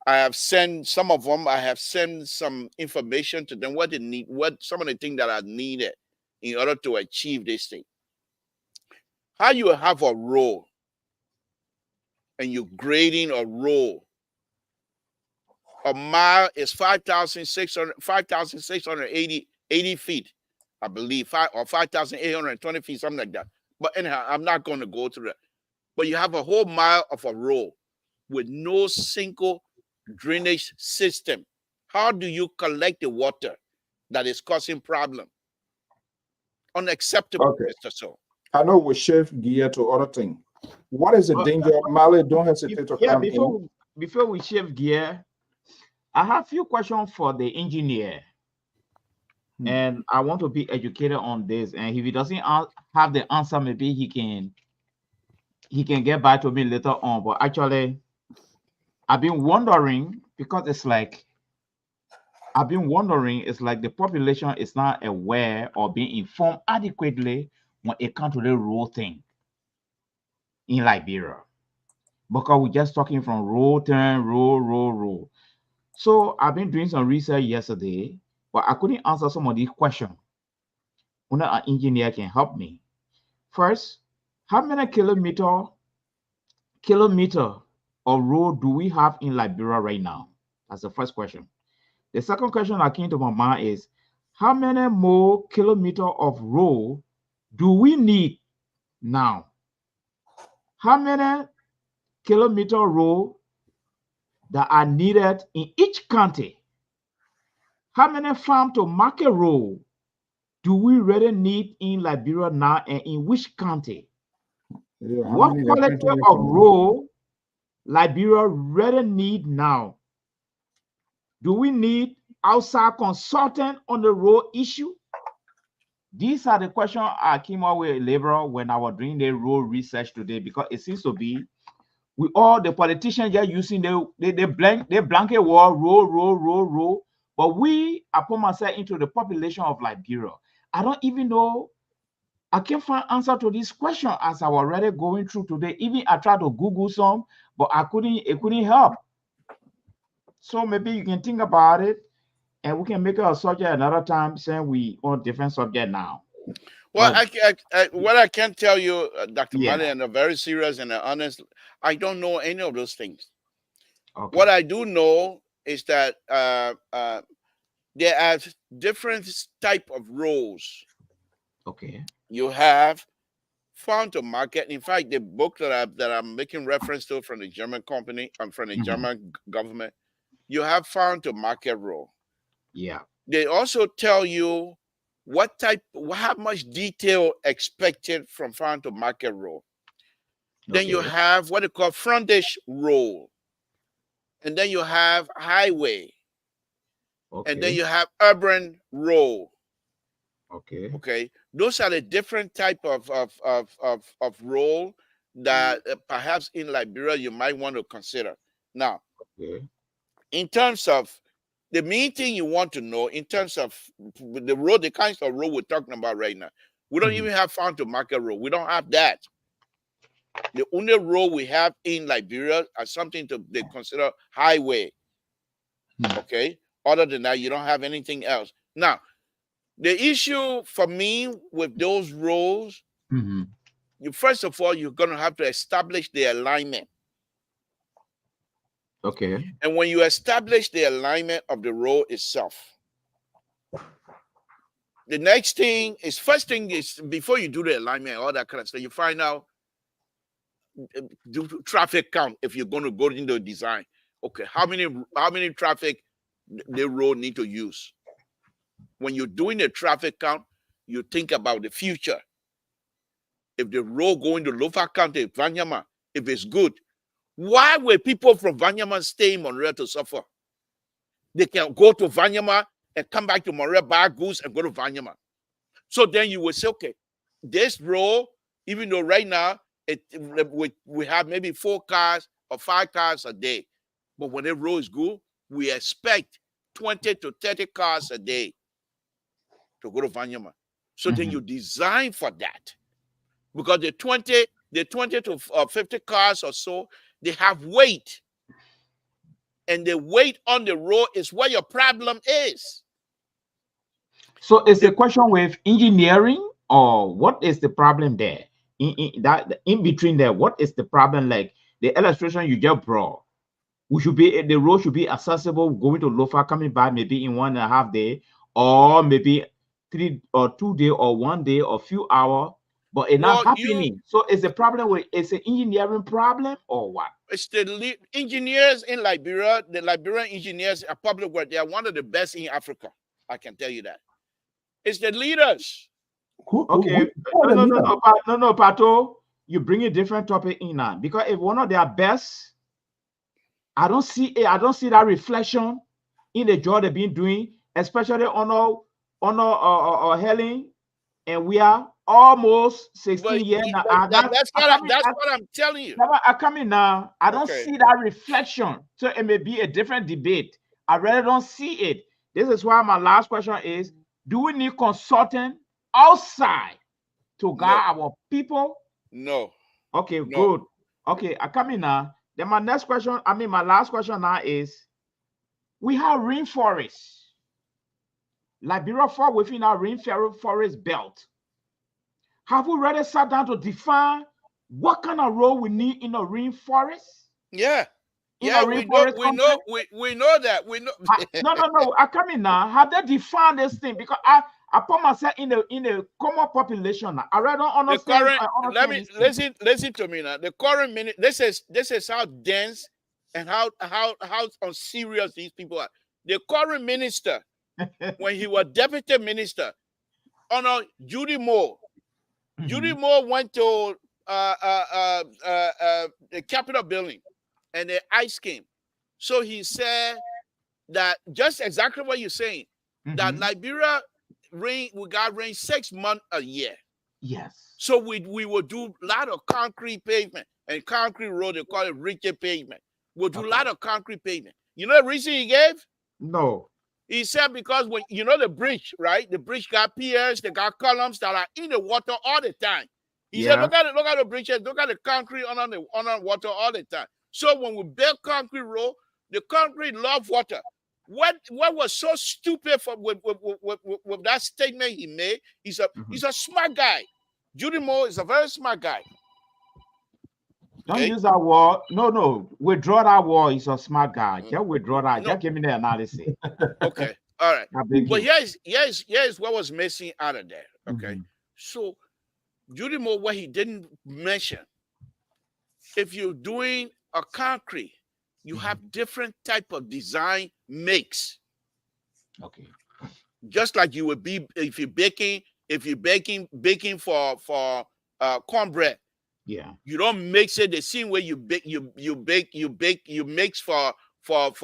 I have sent some of them. I have sent some information to them, what they need, what some of the things that are needed in order to achieve this thing. How you have a road and you're grading a road. A mile is 5,680 feet, I believe, or 5,820 feet, something like that. But anyhow, I'm not going to go through that. But you have a whole mile of a road with no single drainage system. How do you collect the water that is causing problem? Unacceptable, okay. Mr. So. I know we shift gear to other thing. What is the danger? Mali, don't hesitate to come in. Before we shift gear, I have a few questions for the engineer. And I want to be educated on this. And if he doesn't have the answer, maybe he can get back to me later on. But actually, I've been wondering, because it's like the population is not aware or being informed adequately when it comes to the road thing in Liberia. Because we're just talking from road turn, road. So I've been doing some research yesterday, but I couldn't answer some of these questions. Only an engineer can help me. First, how many kilometer of road do we have in Liberia right now? That's the first question. The second question that came to my mind is, how many more kilometers of road do we need now? How many kilometer road that are needed in each county? How many farm to market road do we really need in Liberia now, and in which county? Yeah, what quality of road Liberia really need now? Do we need outside consultant on the road issue? These are the questions I came up with, Liberia, when I was doing the road research today, because it seems to be with all the politicians just using the blanket wall road. But I put myself into the population of Liberia. I don't even know. I can't find answer to this question as I was already going through today. Even I tried to Google some, but it couldn't help. So maybe you can think about it and we can make it a subject another time, saying we on different subject now. Well, But, what I can tell you, Dr. yeah. Mali, and a very serious and honest, I don't know any of those things. Okay. What I do know is that there are different type of roles. Okay. You have farm to market. In fact, the book that I'm making reference to from the German company and from the German government, you have farm to market role. Yeah. They also tell you how much detail expected from farm to market role. Then you Okay. have what they call frontage role. And then you have highway. Okay. And then you have urban role. Okay. Okay. Those are the different type of role that perhaps in Liberia you might want to consider. Now, Okay. in terms of the main thing you want to know, in terms of the road, the kinds of road we're talking about right now, we don't even have farm to market road. We don't have that. The only road we have in Liberia are something they consider highway. Okay. Other than that, you don't have anything else. Now, the issue for me with those roads, first of all, you're going to have to establish the alignment. Okay. And when you establish the alignment of the road itself, the next thing is, first thing is, before you do the alignment, all that kind of stuff, you find out, do traffic count if you're going to go into design. Okay, how many traffic the road need to use? When you're doing the traffic count, you think about the future. If the road going to Lofa County, Vanyama, if it's good, why were people from Vanyama stay in Monroe to suffer? They can go to Vanyama and come back to Monroe, buy goods, and go to Vanyama. So then you will say, okay, this road, even though right now we have maybe 4 cars or 5 cars a day, but when the road is good, we expect 20 to 30 cars a day to go to Vanyama. So then you design for that, because the 20 to 50 cars or so, they have weight, and the weight on the road is where your problem is. So it's a question with engineering, or what is the problem there? In between there, what is the problem? Like the illustration you just brought, the road should be accessible going to Lofa, coming back maybe in 1.5 days, or maybe 3 or 2 days, or 1 day, or few hours, but it's not happening. So it's a problem with, it's an engineering problem, or what? It's the engineers in Liberia. The Liberian engineers are public work. They are one of the best in Africa. I can tell you that. It's the leaders. Okay. No, Pato, you bring a different topic in now, because if one of their best, I don't see that reflection in the job they've been doing, especially on Helen, and we are almost 16 years now. That's what I'm telling you. I come in now. I don't see that reflection. So it may be a different debate. I really don't see it. This is why my last question is, do we need consultant outside to guide our people? No. Okay, good. Okay, I come in now. Then my last question now is, we have rainforests. Liberia fall within our rainforest belt. Have we already sat down to define what kind of role we need in a rainforest? Yeah. We know that. We know. No. I come in now. Have they defined this thing? Because I put myself in the common population now. I really don't understand. Listen to me now. The current minute. This is how dense and how unserious these people are. The current minister, when he was deputy minister, Judy Moore. Judy Moore went to the Capitol building, and the ice came. So he said that just exactly what you're saying, that Liberia we got rain 6 months a year. Yes. So we will do a lot of concrete pavement and concrete road. They call it rigid pavement. We'll do a lot of concrete pavement. You know the reason he gave? No. He said because when you know the bridge, right? The bridge got piers, they got columns that are in the water all the time. He said, look at the bridges, look at the concrete on the water all the time. So when we build concrete road, the concrete love water. What was so stupid with that statement he made? He's a smart guy. Judy Moore is a very smart guy. Don't use that word. No. Withdraw that word. He's a smart guy. Mm. Just withdraw that. No. Just give me the analysis. Okay. All right. But you. here's what was missing out of there. Okay. So Judy Moore, what he didn't mention, if you're doing a concrete, you have different type of design makes. Okay. Just like you would be if you're baking for cornbread. Yeah. You don't mix it the same way you mix for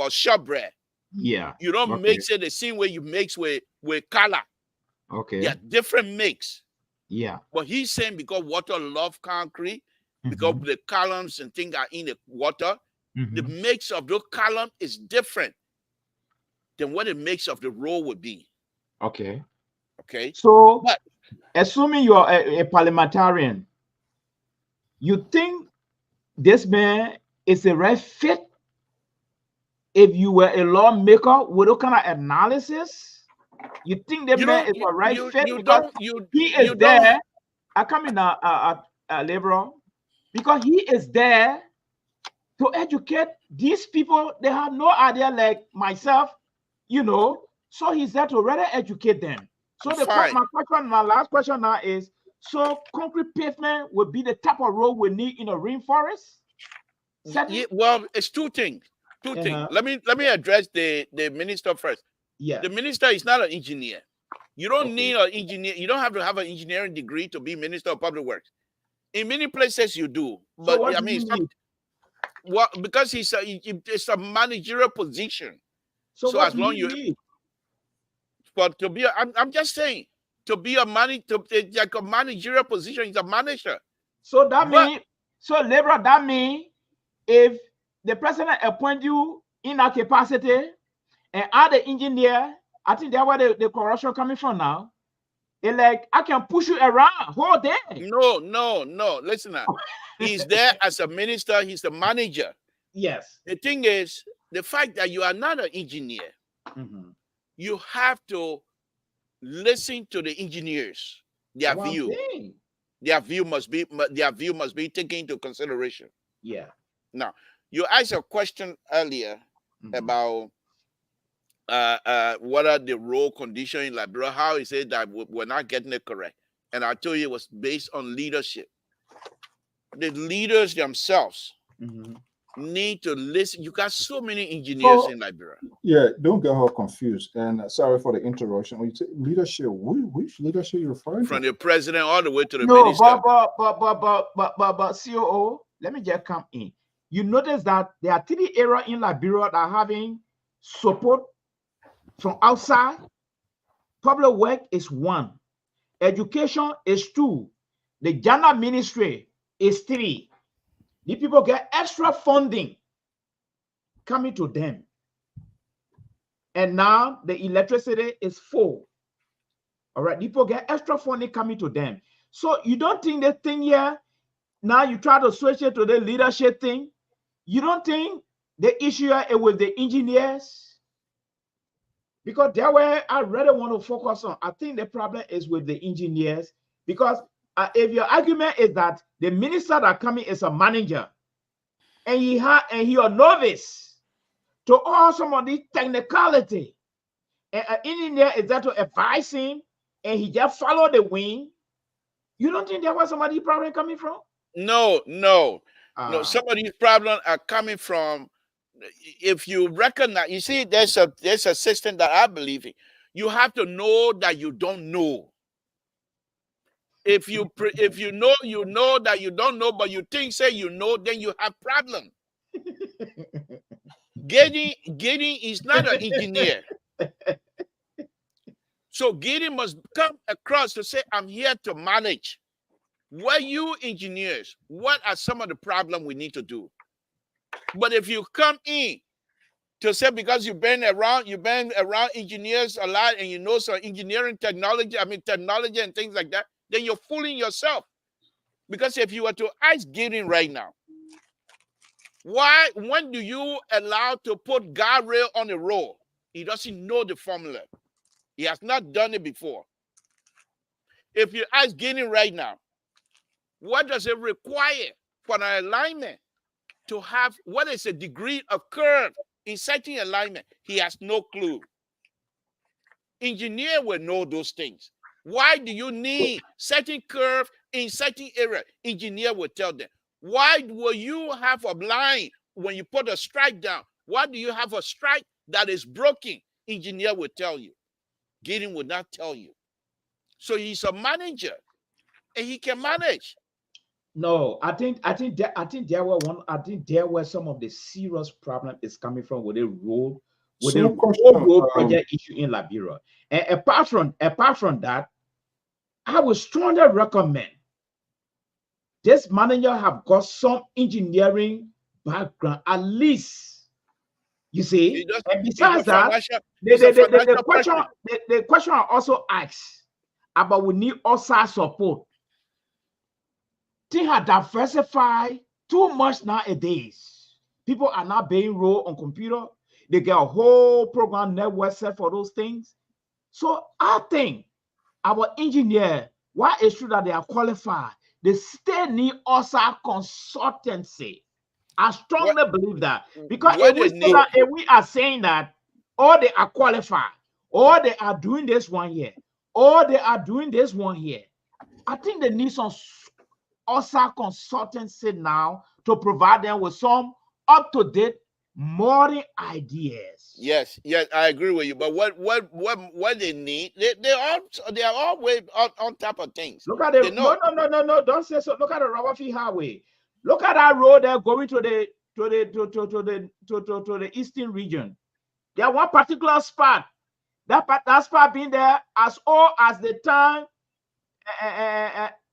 shortbread. Yeah. You don't mix it the same way you mix with color. Okay. Yeah, different mix. Yeah. But he's saying because water love concrete, because the columns and things are in the water, the mix of those columns is different than what the mix of the road would be. Okay. Okay. So, assuming you're a parliamentarian, you think this man is a right fit? If you were a lawmaker with what kind of analysis, you think the man is a right fit? He is there. I come in a liberal because he is there to educate these people. They have no idea, like myself, So he's there to rather educate them. So my last question now is: so concrete pavement would be the type of road we need in a rainforest? Yeah, well, it's two things. Let me address the minister first. Yeah. The minister is not an engineer. You don't need an engineer. You don't have to have an engineering degree to be Minister of Public Works. In many places you do, but so what do you need? Because it's a managerial position. So as long you need. But to be, I'm just saying, to be like a managerial position, he's a manager. So that means, Libra, that means if the president appoint you in a capacity and add the engineer, I think that's where the corruption coming from now. It's like I can push you around whole day. No. Listen now. He's there as a minister, he's the manager. Yes. The thing is, the fact that you are not an engineer, you have to listen to the engineers. Their view must be taken into consideration. Yeah. Now, you asked a question earlier about what are the road conditions in Liberia? How is it that we're not getting it correct? And I told you it was based on leadership. The leaders themselves need to listen. You got so many engineers in Liberia. Yeah, don't get her confused. And sorry for the interruption. When you say leadership, which leadership are you referring to? From the president all the way to the minister. But COO, let me just come in. You notice that there are 3 areas in Liberia that are having support from outside. Public work is 1. Education is 2. The Ghana ministry is 3. The people get extra funding coming to them. And now the electricity is 4. All right, people get extra funding coming to them. So you don't think the thing here, now you try to switch it to the leadership thing. You don't think the issue here is with the engineers? Because that's where I really want to focus on. I think the problem is with the engineers. Because if your argument is that the minister that coming is a manager, and he a novice to all some of these technicality, and an engineer is there to advise him, and he just follow the wind, you don't think that's where some of these problems coming from? No. Some of these problems are coming from, if you recognize, you see, there's a system that I believe in. You have to know that you don't know. If you know that you don't know, but you think say you know, then you have problem. Gideon is not an engineer. So Gideon must come across to say, I'm here to manage. What you engineers, what are some of the problems we need to do? But if you come in to say, because you've been around engineers a lot and you know some engineering technology and things like that, then you're fooling yourself. Because if you were to ask Gideon right now, when do you allow to put guardrail on the road? He doesn't know the formula. He has not done it before. If you ask Guinea right now, what does it require for an alignment to have, what is a degree of curve in setting alignment? He has no clue. Engineer will know those things. Why do you need setting curve in certain area? Engineer will tell them. Why will you have a line when you put a strike down? Why do you have a strike that is broken? Engineer will tell you. Gideon will not tell you. So he's a manager, and he can manage. No, I think there were some of the serious problem is coming from with the road project issue in Liberia. And apart from that, I would strongly recommend this manager have got some engineering background at least. You see, and besides that, the question I also asked about we need outside support. Things are diversified too much nowadays. People are not being rolled on computer. They get a whole program network set for those things. So I think our engineer, why it's true that they are qualified, they still need outside consultancy. I strongly believe that, because if we are saying that or they are qualified, or they are doing this one here, or they are doing this one here, I think they need some outside consultancy now to provide them with some up-to-date modern ideas. Yes, I agree with you. But what they need, they are always on top of things. Look at it. No, don't say so. Look at the Rawafi Highway. Look at that road there going to the eastern region. There one particular spot. That spot being there as old as the time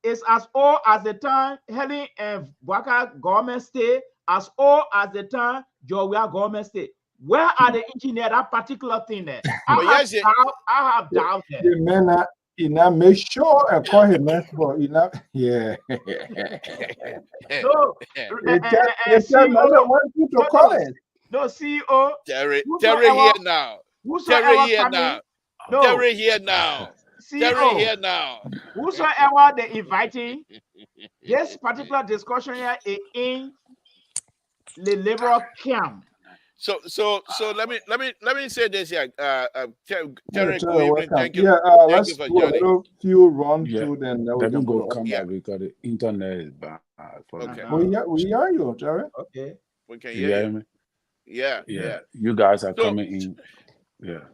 is as old as the time Helen and Waka government stay, as old as the time Jowia government stay. Where are the engineers? That particular thing there. I have doubt there. The men are make sure and call him for yeah. No, no CEO. Terry here now. Terry here now. No. Terry here now. Terry here now. Whosoever they inviting, this particular discussion here is in the liberal camp. So let me say this here. Terry, good evening. Thank you. Let's do a few run through, then let me go come back because the internet is bad. Okay. We hear you, Terry. Okay. We can hear you. Yeah. You guys are coming in. Yeah.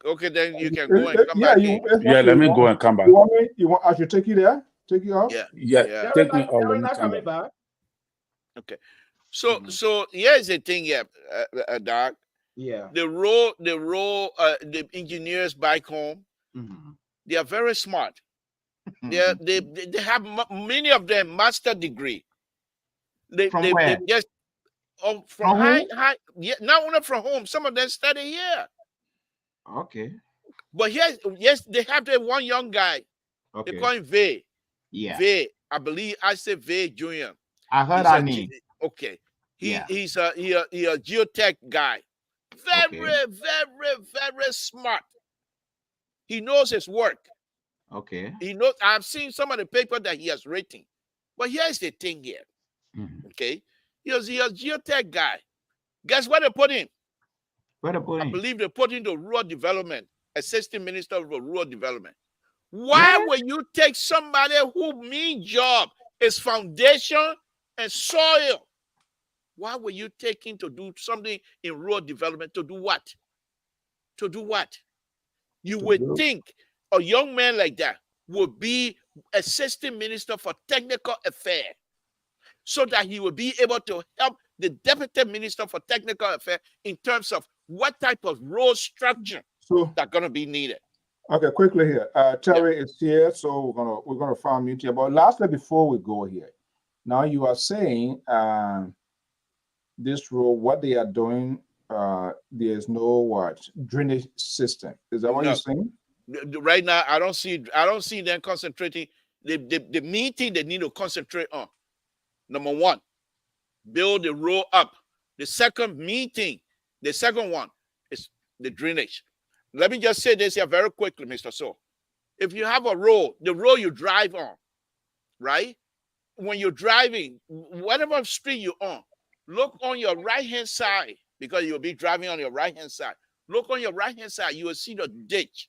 Okay, then you can go and come back in. Let me go and come back. You want I should take you there? Take you out? Yeah. Take me out. Let me come back. Okay. So here's the thing here, Doc. Yeah. The engineers back home, they are very smart. They have many of them master degree. From where? Just from high. Yeah, not only from home. Some of them study here. Okay. But yes, they have that one young guy. Okay. They call him Vay. Yeah. Vay. I believe I said Vay Jr. I heard that name. Okay. He's a geotech guy. Very smart. He knows his work. Okay. He knows. I've seen some of the paper that he has written. But here's the thing here. Okay. He's a geotech guy. Guess where they put him? Where they put him? I believe they put him to rural development, assistant minister of rural development. Why would you take somebody whose main job is foundation and soil? Why were you taking to do something in rural development? To do what? To do what? You would think a young man like that would be assistant minister for technical affairs, so that he would be able to help the deputy minister for technical affairs in terms of what type of road structure that's going to be needed. Okay, quickly here. Terry is here, so we're gonna farm you here. But lastly, before we go here, now you are saying this road, what they are doing, there's no drainage system. Is that what you're saying? Right now, I don't see them concentrating. The main thing they need to concentrate on, number one, build the road up. The second one is the drainage. Let me just say this here very quickly, Mr. So. If you have a road, the road you drive on, right? When you're driving, whatever street you're on, look on your right-hand side, because you'll be driving on your right-hand side. Look on your right-hand side, you will see the ditch.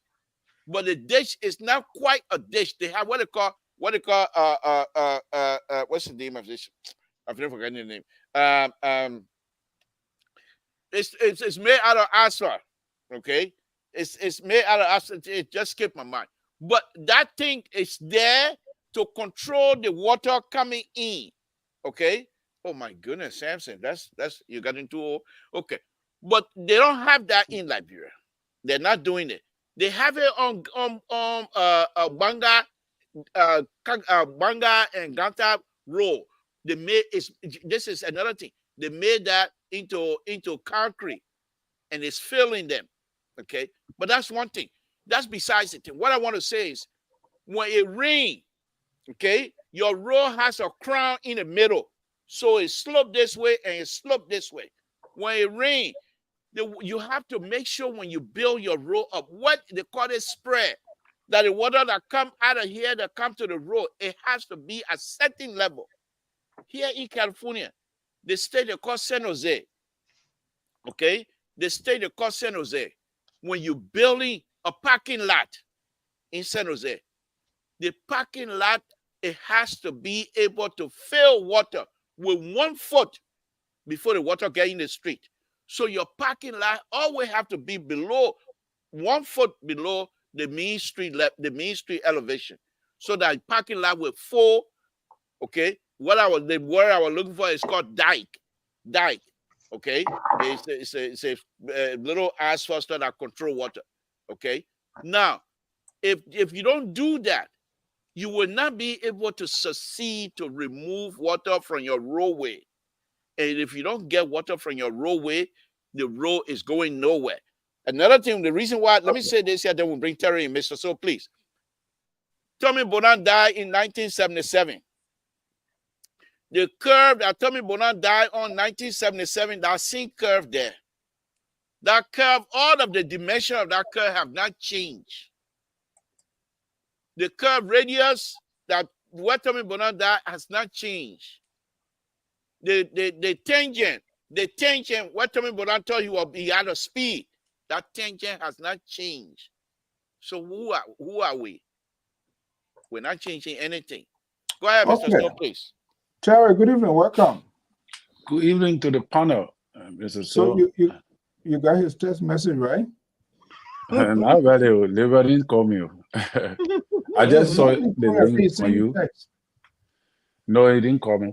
But the ditch is not quite a ditch. They have what they call what's the name of this? I've never forgotten the name. It's made out of asphalt, okay? It's made out of asphalt. It just skipped my mind. But that thing is there to control the water coming in, okay? Oh my goodness, Samson, that's you got into old. Okay, but they don't have that in Liberia. They're not doing it. They have it on Banga, Banga and Ganta Road. They made this is another thing. They made that into concrete, and it's filling them. Okay, but that's one thing. That's besides it. What I want to say is, when it rains, okay, your road has a crown in the middle, so it sloped this way and it sloped this way. When it rains, you have to make sure when you build your road up, what they call it spread, that the water that come out of here that come to the road, it has to be a certain level. Here in California, the state they call San Jose, okay, the state they call San Jose, when you're building a parking lot in San Jose, the parking lot, it has to be able to fill water with 1 foot before the water get in the street. So your parking lot always have to be below 1 foot below the main street elevation, so that parking lot will fall. Okay, the word I was looking for is called dike. Okay, it's a little asphalt that control water. Okay, now if you don't do that, you will not be able to succeed to remove water from your roadway. And if you don't get water from your roadway, the road is going nowhere. Another thing, the reason why, let me say this here, then we'll bring Terry in, Mr. So please. Tommy Bonan died in 1977. The curve that Tommy Bonan died on 1977, that same curve there. That curve, all of the dimension of that curve have not changed. The curve radius that where Tommy Bonan died has not changed. The tangent what Tommy Bonan told you he had a speed, that tangent has not changed. So who are we? We're not changing anything. Go ahead, Mr. Stone, please. Terry, good evening. Welcome. Good evening to the panel, Mr. So you got his text message, right? Not really. Liberia didn't call me. I just saw the link for you. No, he didn't call me.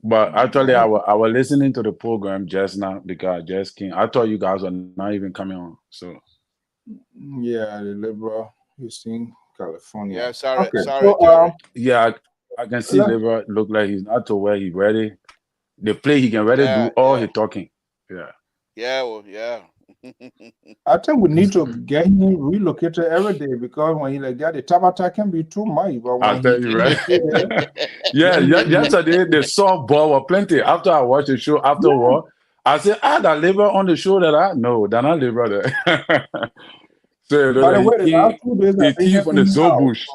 But actually, I was listening to the program just now because I just came. I thought you guys were not even coming on. So yeah, the Liberal is in California. Yeah, sorry. So, yeah, I can see Liberal look like he's not to where he's ready. The play he can ready do all his talking. Yeah. Yeah, well, yeah. I think we need to get him relocated every day, because when he like that, the Tabata can be too much. But when I'll tell you, right? Yesterday the softball were plenty. After I watched the show afterward, I said, that Liberal on the show that I know, they're not Liberal there. So by the way, the last 2 days I've been from the Zobush.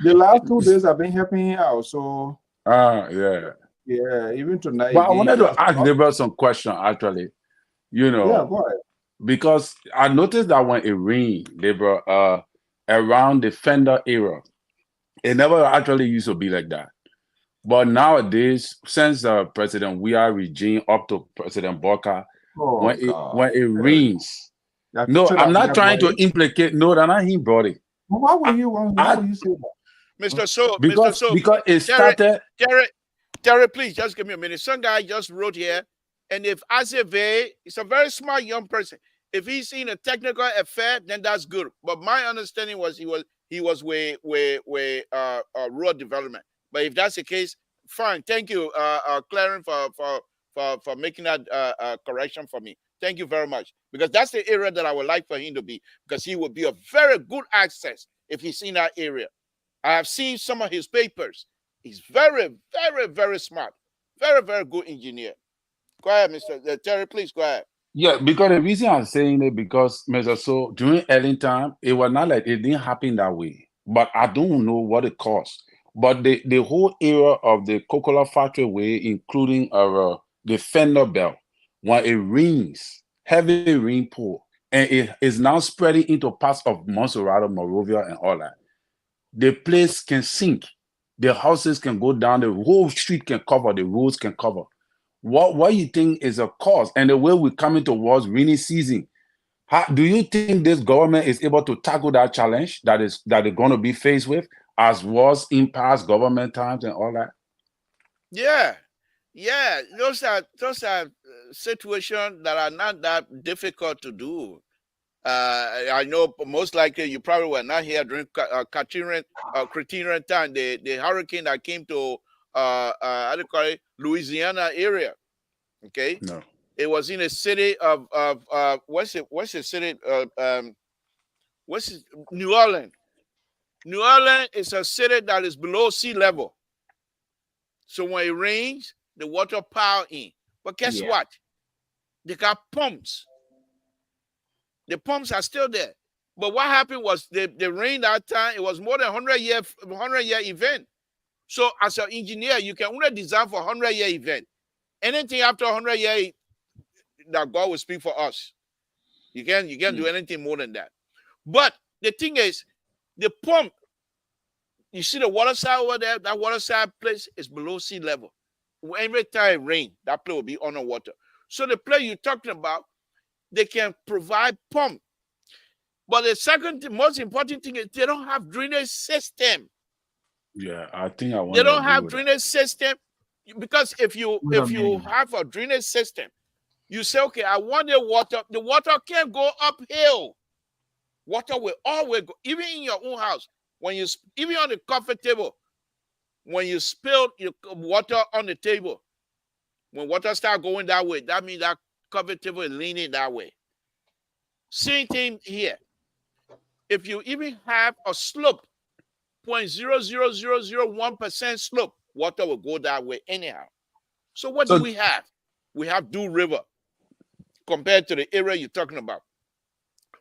The last 2 days I've been helping him out. So yeah, even tonight. But I wanted to ask Liberal some question actually. You know, go ahead. Because I noticed that when it rained, Liberal, around the Fender era, it never actually used to be like that. But nowadays, since President Weah regime up to President Boka, when it rains, no, I'm not trying to implicate. No, they're not him, brother. Why would you say that? Mr. So, because it started. Terry, please just give me a minute. Some guy just wrote here, and if Azeve is a very smart young person, if he's in a technical affair, then that's good. But my understanding was he was with road development. But if that's the case, fine. Thank you, Clarence, for making that correction for me. Thank you very much, because that's the area that I would like for him to be, because he would be a very good access if he's in that area. I have seen some of his papers. He's very, very, very smart. Very, very good engineer. Go ahead, Mr. Terry, please go ahead. Yeah, because the reason I'm saying it, because Mr. So during early time, it was not like it didn't happen that way. But I don't know what it cost. But the whole area of the Coca-Cola factory way, including the fender belt, when it rains, heavy rainfall, and it is now spreading into parts of Monserrate, Morovia, and all that, the place can sink. The houses can go down, the whole street can cover, the roads can cover. What you think is a cause? And the way we're coming towards rainy season, do you think this government is able to tackle that challenge that they're going to be faced with, as was in past government times and all that? Yeah, yeah. Those are situations that are not that difficult to do. I know most likely you probably were not here during Katrina time, the hurricane that came to how do you call it, Louisiana area. Okay, No. it was in a city of what's the city New Orleans. New Orleans is a city that is below sea level. So when it rains, the water pile in. But guess what? They got pumps. The pumps are still there. But what happened was the rain that time, it was more than 100-year event. So as an engineer, you can only design for 100-year event. Anything after 100-year, that God will speak for us. You can't do anything more than that. But the thing is, the pump, you see the water side over there, that water side place is below sea level. Every time it rains, that place will be underwater. So the place you're talking about, they can provide pump. But the second most important thing is they don't have drainage system. Yeah, I think I want They to don't agree have with drainage system, because if you have a drainage system, you say, okay, I want the water. The water can't go uphill. Water will always go, even in your own house. When you, even on the coffee table, when you spill your water on the table, when water start going that way, that means that coffee table is leaning that way. Same thing here. If you even have a slope, 0.00001% slope, water will go that way anyhow. So what do we have? We have Dew River compared to the area you're talking about.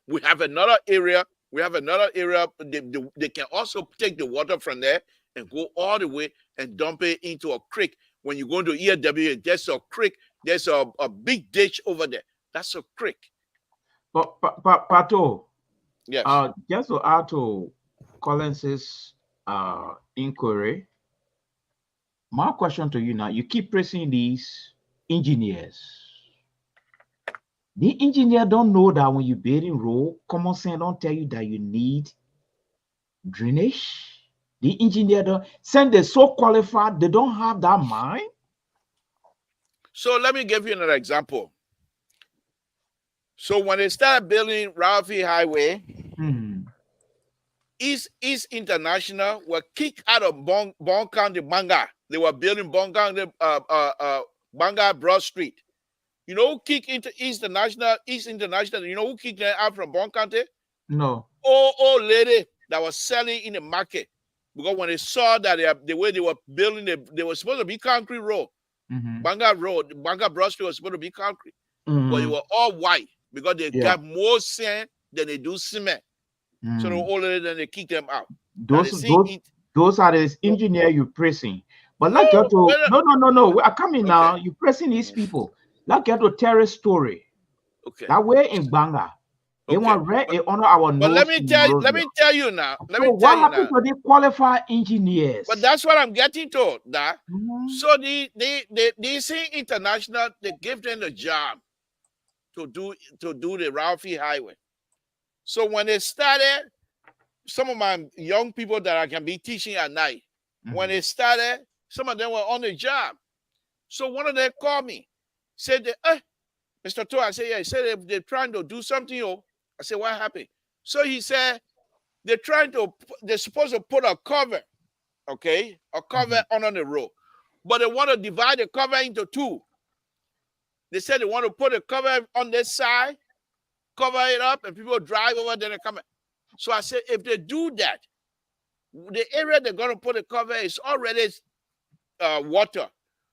We have another area. They can also take the water from there and go all the way and dump it into a creek. When you go to EW, there's a creek. There's a big ditch over there. That's a creek. But Pato, yes. Just to add to Collins's inquiry, my question to you now: you keep praising these engineers. The engineer don't know that when you building road, common sense don't tell you that you need drainage. The engineer don't, since they're so qualified, they don't have that mind. So let me give you another example. So when they started building Ralphie Highway, East International were kicked out of Bon County, Banga. They were building Bon County, Banga Broad Street. You know who kicked into East International? You know who kicked them out from Bon County? No. Old lady that was selling in the market. Because when they saw that the way they were building, they were supposed to be concrete road. Banga Broad Street was supposed to be concrete. But they were all white because they got more sand than they do cement. So the old lady, then they kicked them out. Those are the engineers you're praising. But let's get to no. We are coming now. You're praising these people. Let's get to Terry's story. Okay. That way in Banga. They want red honor our nose. But let me tell you now. What happened to the qualified engineers? But that's what I'm getting to. That so the same international, they give them the job to do the Ralphie Highway. So when they started, some of my young people that I can be teaching at night, when they started, some of them were on the job. So one of them called me, said, Mr. Toa, I said, yeah. He said they're trying to do something. I said, what happened? So he said, they're supposed to put a cover, okay? A cover under the road. But they want to divide the cover into two. They said they want to put a cover on this side, cover it up, and people drive over, then they come. So I said, if they do that, the area they're going to put a cover is already water.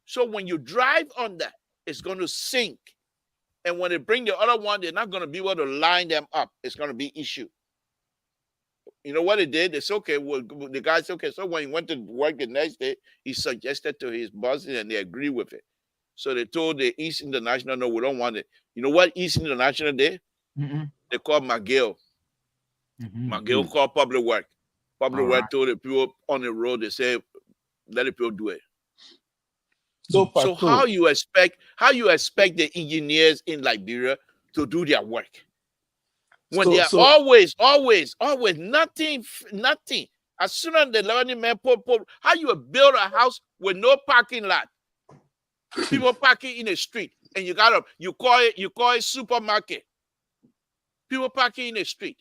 So when you drive on that, it's going to sink. And when they bring the other one, they're not going to be able to line them up. It's going to be issue. You know what they did? They said, okay, well, the guy said, okay, so when he went to work the next day, he suggested to his bosses and they agreed with it. So they told the East International, no, we don't want it. You know what East International did? They called McGill. McGill called Public Work. Public Work told the people on the road, they said, let the people do it. So how you expect the engineers in Liberia to do their work when they are always nothing. As soon as the learning man how you build a house with no parking lot, people parking in the street, and you call it supermarket. People parking in the street.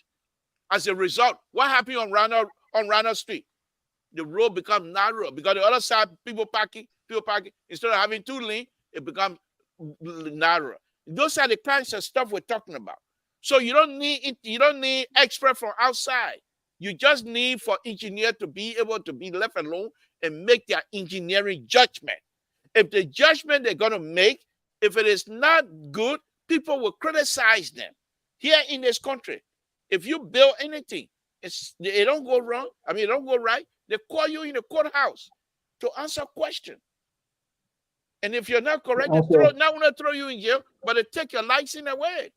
As a result, what happened on Rana Street? The road becomes narrow because the other side people parking. Instead of having 2 lanes, it becomes narrow. Those are the kinds of stuff we're talking about. So you don't need expert from outside. You just need for engineer to be able to be left alone and make their engineering judgment. If the judgment they're going to make, if it is not good, people will criticize them. Here in this country, if you build anything, it don't go wrong. I mean, it don't go right. They call you in the courthouse to answer questions. And if you're not correct, they not want to throw you in jail, but they take your license away.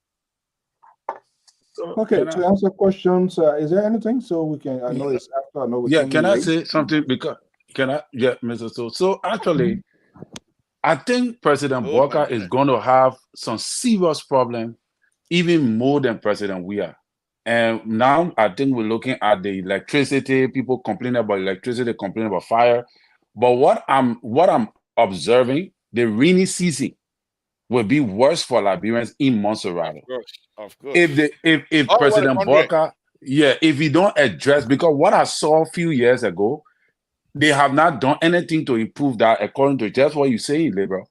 Okay, to answer questions, is there anything so we can? I know it's after. I know we can I say something? Because Mr. So actually, I think President Walker is going to have some serious problem, even more than President Weah. And now I think we're looking at the electricity. People complaining about electricity, complaining about fire. But what I'm observing, the rainy season will be worse for Liberians in Montserrat. Of course. If President Walker, if he don't address, because what I saw a few years ago, they have not done anything to improve that, according to just what you say, Liberal.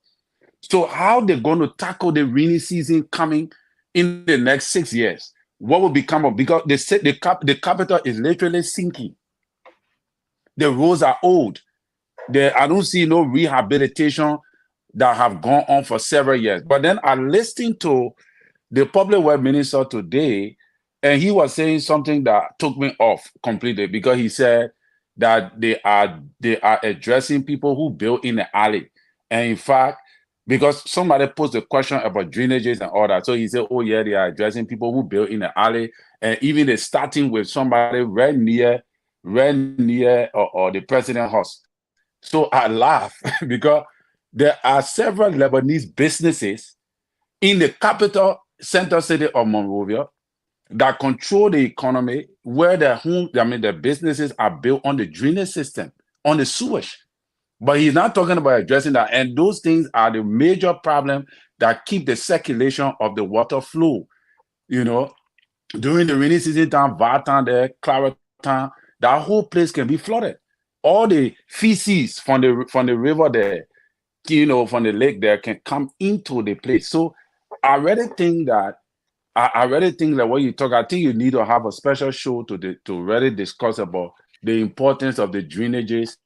So how they're going to tackle the rainy season coming in the next 6 years? What will become of, because they said the capital is literally sinking. The roads are old. I don't see no rehabilitation that have gone on for several years. But then I listened to the public works minister today, and he was saying something that took me off completely, because he said that they are addressing people who build in the alley. And in fact, because somebody posed a question about drainages and all that, so he said, oh yeah, they are addressing people who build in the alley, and even they're starting with somebody right near or the president's house. So I laugh because there are several Lebanese businesses in the capital center city of Monrovia that control the economy, where the businesses are built on the drainage system, on the sewage. But he's not talking about addressing that. And those things are the major problem that keep the circulation of the water flow. You know, during the rainy season time, Vartan there, Clareton, that whole place can be flooded. All the feces from the river there, you know, from the lake there, can come into the place. So I really think that what you talk, I think you need to have a special show to really discuss about the importance of the drainages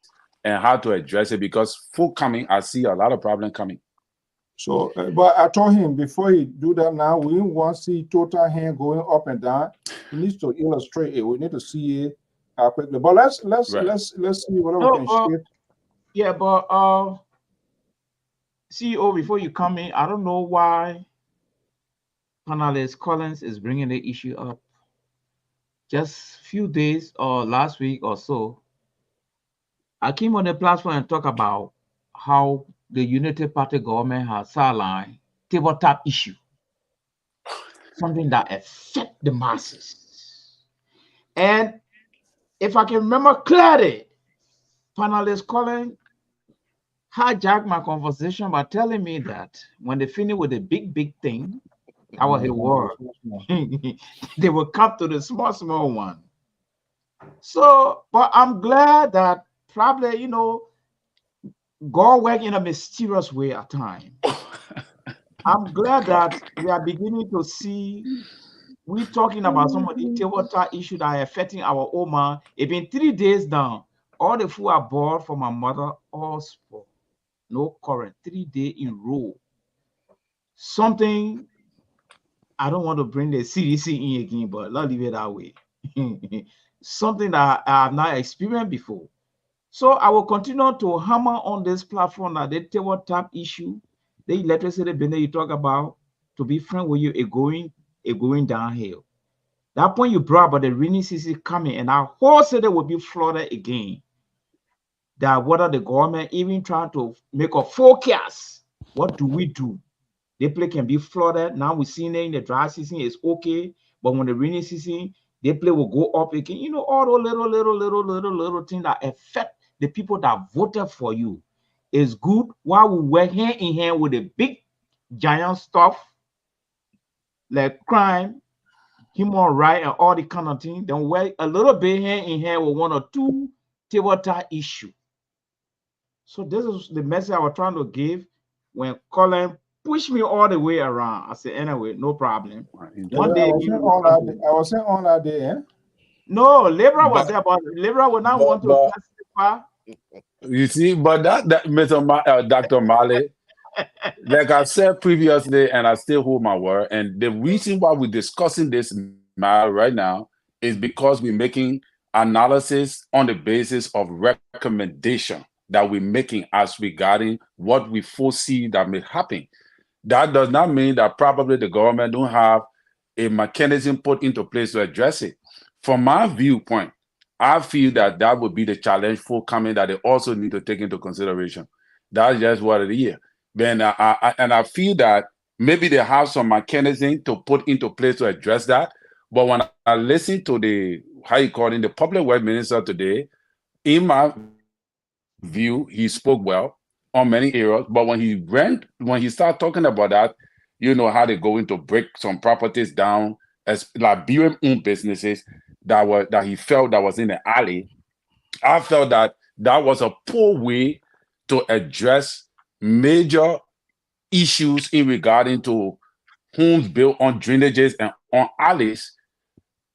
and how to address it, because I see a lot of problem coming. So, but I told him before he do that now, we want to see total hand going up and down. He needs to illustrate it. We need to see it quickly. But let's see what we can shift. Yeah, but CEO, before you come in, I don't know why Analyst Collins is bringing the issue up. Just few days or last week or so, I came on the platform and talked about how the Unity Party government has sidelined tabletop issue, something that affects the masses. And if I can remember clearly, Panelist Colin hijacked my conversation by telling me that when they finish with the big thing, our word, they will come to the small one. So, but I'm glad that probably, you know, God works in a mysterious way at times. I'm glad that we are beginning to see, we're talking about some of the tabletop issues that are affecting our own man. It's been 3 days now. All the food I bought for my mother, all spoiled. No current, 3 days in a row. Something I don't want to bring the CDC in again, but let's leave it that way. Something that I have not experienced before. So I will continue to hammer on this platform that the tabletop issue, the electricity bill that you talk about, to be frank with you, it going downhill. That point you brought about the rainy season coming, and our whole city will be flooded again. That whether the government even trying to make a forecast, what do we do? The place can be flooded. Now we're seeing it in the dry season, it's okay. But when the rainy season, the place will go up again. You know, all those little things that affect the people that voted for you. It's good while we work hand in hand with the big giant stuff like crime, human rights, and all the kind of things. Then work a little bit hand in hand with one or two tabletop issues. So this is the message I was trying to give when Colin pushed me all the way around. I said, anyway, no problem. One day, I was saying all that day, eh? no, Libra was there, but Libra would not want to testify. You see, but that Mr. Dr. Mali, like I said previously, and I still hold my word. And the reason why we're discussing this matter right now is because we're making analysis on the basis of recommendation that we're making as regarding what we foresee that may happen. That does not mean that probably the government don't have a mechanism put into place to address it. From my viewpoint, I feel that that would be the challenge forthcoming that they also need to take into consideration. That's just what it is. Then I feel that maybe they have some mechanism to put into place to address that. But when I listen to the the public works minister today, in my view, he spoke well on many areas. But when he started talking about that, you know how they're going to break some properties down as Liberian owned businesses that he felt that was in the alley. I felt that was a poor way to address major issues in regarding to homes built on drainages and on alleys.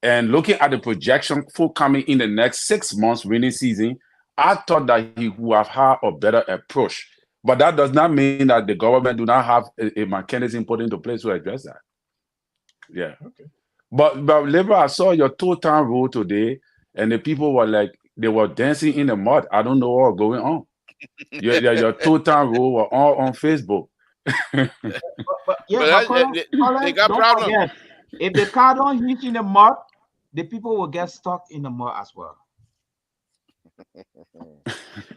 And looking at the projection for coming in the next 6 months rainy season, I thought that he would have had a better approach. But that does not mean that the government do not have a mechanism put into place to address that. Yeah. Okay. But Libra, I saw your two-time rule today, and the people were like, they were dancing in the mud. I don't know what's going on. Your two-time rule were all on Facebook. They got problems. Forget, if the car don't hit in the mud, the people will get stuck in the mud as well.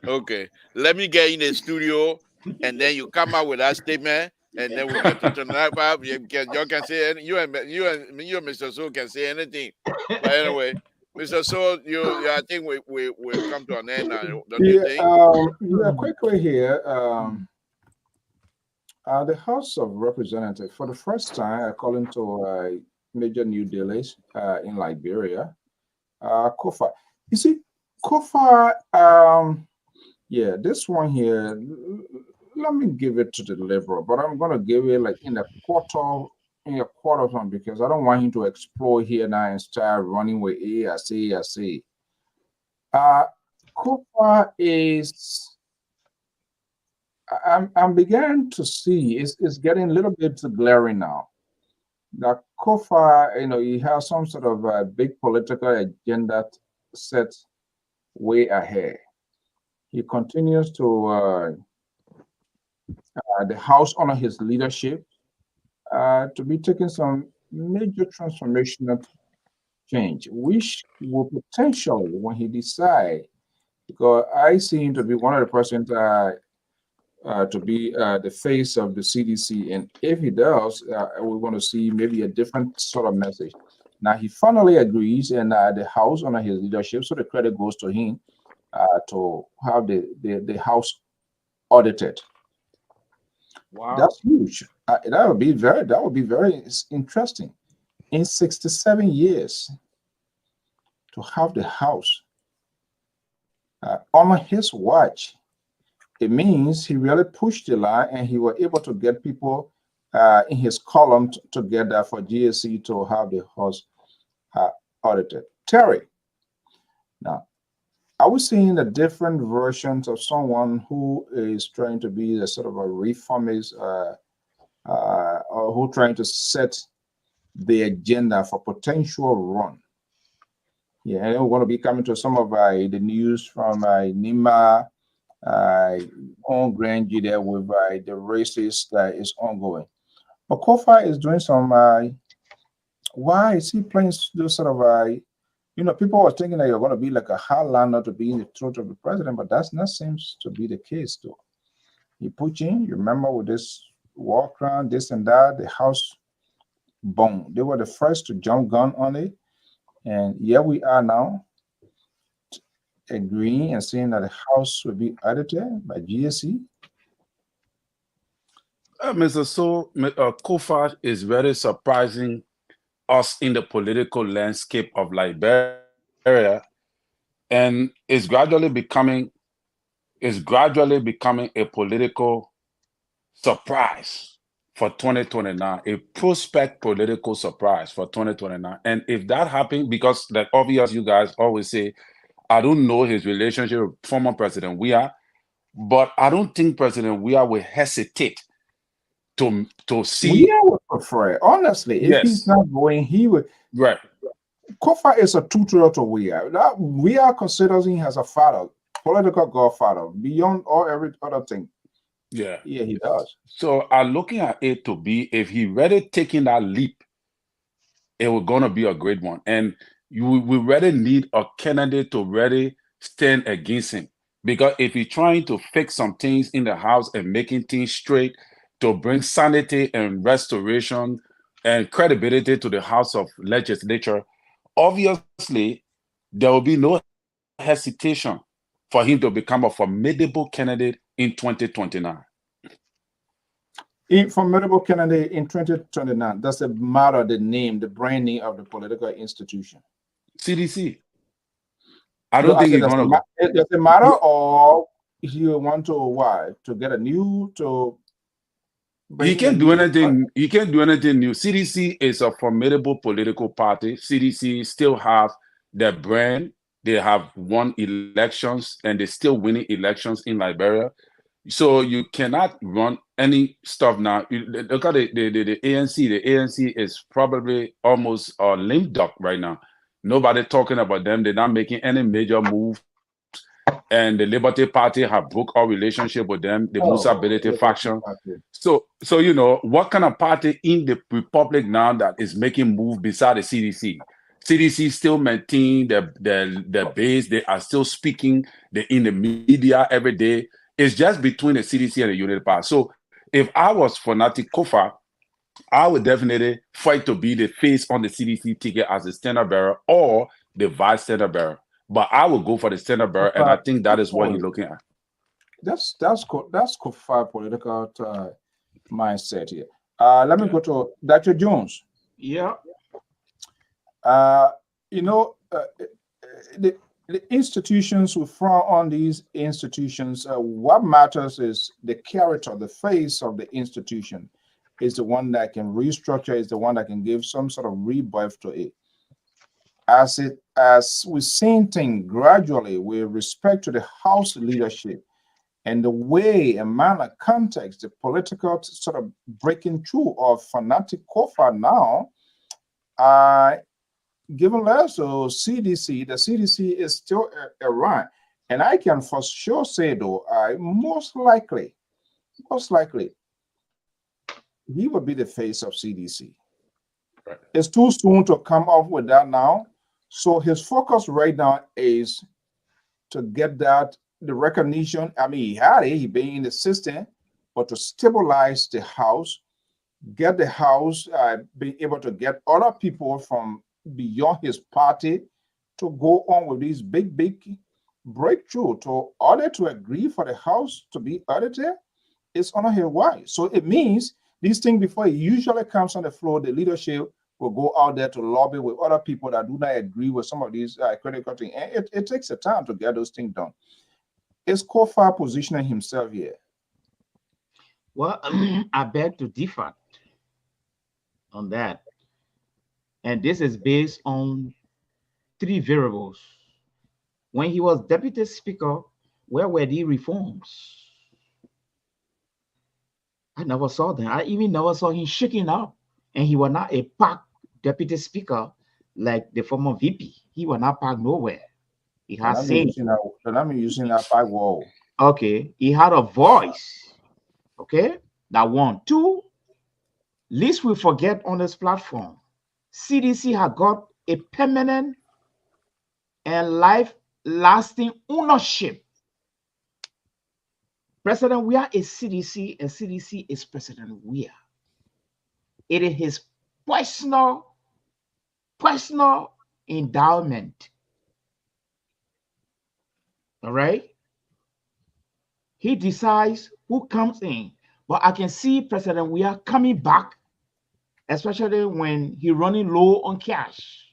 Okay, let me get in the studio, and then you come out with that statement, and then we'll get to tonight. Y'all can say you and Mr. So can say anything. But anyway, Mr. So, I think we come to an end now. Don't you think? Quickly here. The House of Representatives, for the first time, according to major new dailies in Liberia, Kofa. You see, Kofa, this one here, let me give it to the Liberal, but I'm going to give it like in a quarter one, because I don't want him to explore here now and start running with ASA. Kofa is, I'm beginning to see it's getting a little bit glaring now. That Kofa, he has some sort of a big political agenda set way ahead. He continues to the House honor his leadership to be taking some major transformational change, which will potentially, when he decides, because I see him to be one of the persons to be the face of the CDC, and if he does, we want to see maybe a different sort of message. Now he finally agrees, and the House honor his leadership, so the credit goes to him to have the House audited. Wow, that's huge. That would be very interesting. In 67 years, to have the House on his watch, it means he really pushed the line, and he was able to get people in his column together for GSC to have the House audited. Terry, now, are we seeing the different versions of someone who is trying to be a sort of a reformist, or who trying to set the agenda for potential run. Yeah, and we're going to be coming to some of the news from Nima on Grand G there with the races that is ongoing. But Kofa is doing some. Why is he playing those sort of? People were thinking that you're going to be like a hardliner to be in the throat of the president, but that's not seems to be the case, though. He put in, you remember, with this war crime, this and that, the house boom. They were the first to jump gun on it, and here we are now agreeing and saying that the house will be audited by GSC. Mr. So, Kofa is very surprising us in the political landscape of Liberia, and is gradually becoming a political surprise for 2029, a prospect political surprise for 2029. And if that happens, because like obvious, you guys always say, I don't know his relationship with former President Weah, but I don't think President Weah will hesitate to see. Weah would prefer, honestly, if he's not going, he would. Right. Kofa is a tutor to Weah. That Weah considers him as a father, political godfather, beyond all every other thing. Yeah, he does. So I'm looking at it to be, if he really taking that leap, it was gonna be a great one. And we really need a candidate to really stand against him. Because if he's trying to fix some things in the house and making things straight to bring sanity and restoration and credibility to the House of Legislature, obviously there will be no hesitation for him to become a formidable candidate in 2029. Formidable candidate in 2029. Does it matter the name, the brand name of the political institution? CDC. I don't think he's going to. Does it matter, or if you want to get a new to? He can't do anything. He can't do anything new. CDC is a formidable political party. CDC still have their brand. They have won elections and they're still winning elections in Liberia. So you cannot run any stuff now. Look at the ANC. The ANC is probably almost a lame duck right now. Nobody talking about them. They're not making any major moves. And the Liberty Party have broke our relationship with them, the Musa Ability faction. So what kind of party in the Republic now that is making moves beside the CDC? CDC still maintain their base. They are still speaking. They're in the media every day. It's just between the CDC and the Unity Party. So if I was Fanatic Kofa, I would definitely fight to be the face on the CDC ticket as the standard bearer or the vice standard bearer. But I would go for the standard bearer, and I think that is what he's looking at. That's Kofa political mindset here. Let me go to Dr. Jones. Yeah. The institutions, we frown on these institutions. What matters is the character, the face of the institution is the one that can restructure, is the one that can give some sort of rebirth to it. As we're seeing things gradually with respect to the House leadership and the way and manner, context, the political sort of breaking through of Fanatic Kofa now, given less so CDC, the CDC is still around. And I can for sure say, though, most likely, he would be the face of CDC. Right. It's too soon to come up with that now. So his focus right now is to get the recognition. I mean, he had it, he been in the system, but to stabilize the House, get the House, being able to get other people from beyond his party to go on with these big breakthrough to order to agree for the House to be audited. It's on his way. So it means these things, before it usually comes on the floor, the leadership will go out there to lobby with other people that do not agree with some of these critical things. And it takes a time to get those things done. Is Kofa positioning himself here? Well, I beg to differ on that. And this is based on three variables. When he was Deputy Speaker, where were the reforms? I never saw them. I even never saw him shaking up. And he was not a PAC deputy speaker like the former VP. He will not park nowhere. He Then has I'm say. using that. Then I'm using that firewall. Okay, he had a voice. Okay, that one. Two, least we forget on this platform, CDC has got a permanent and life-lasting ownership. President Weah is CDC, and CDC is President Weah. It is his personal endowment. All right. He decides who comes in. But I can see President Weah coming back, especially when he's running low on cash.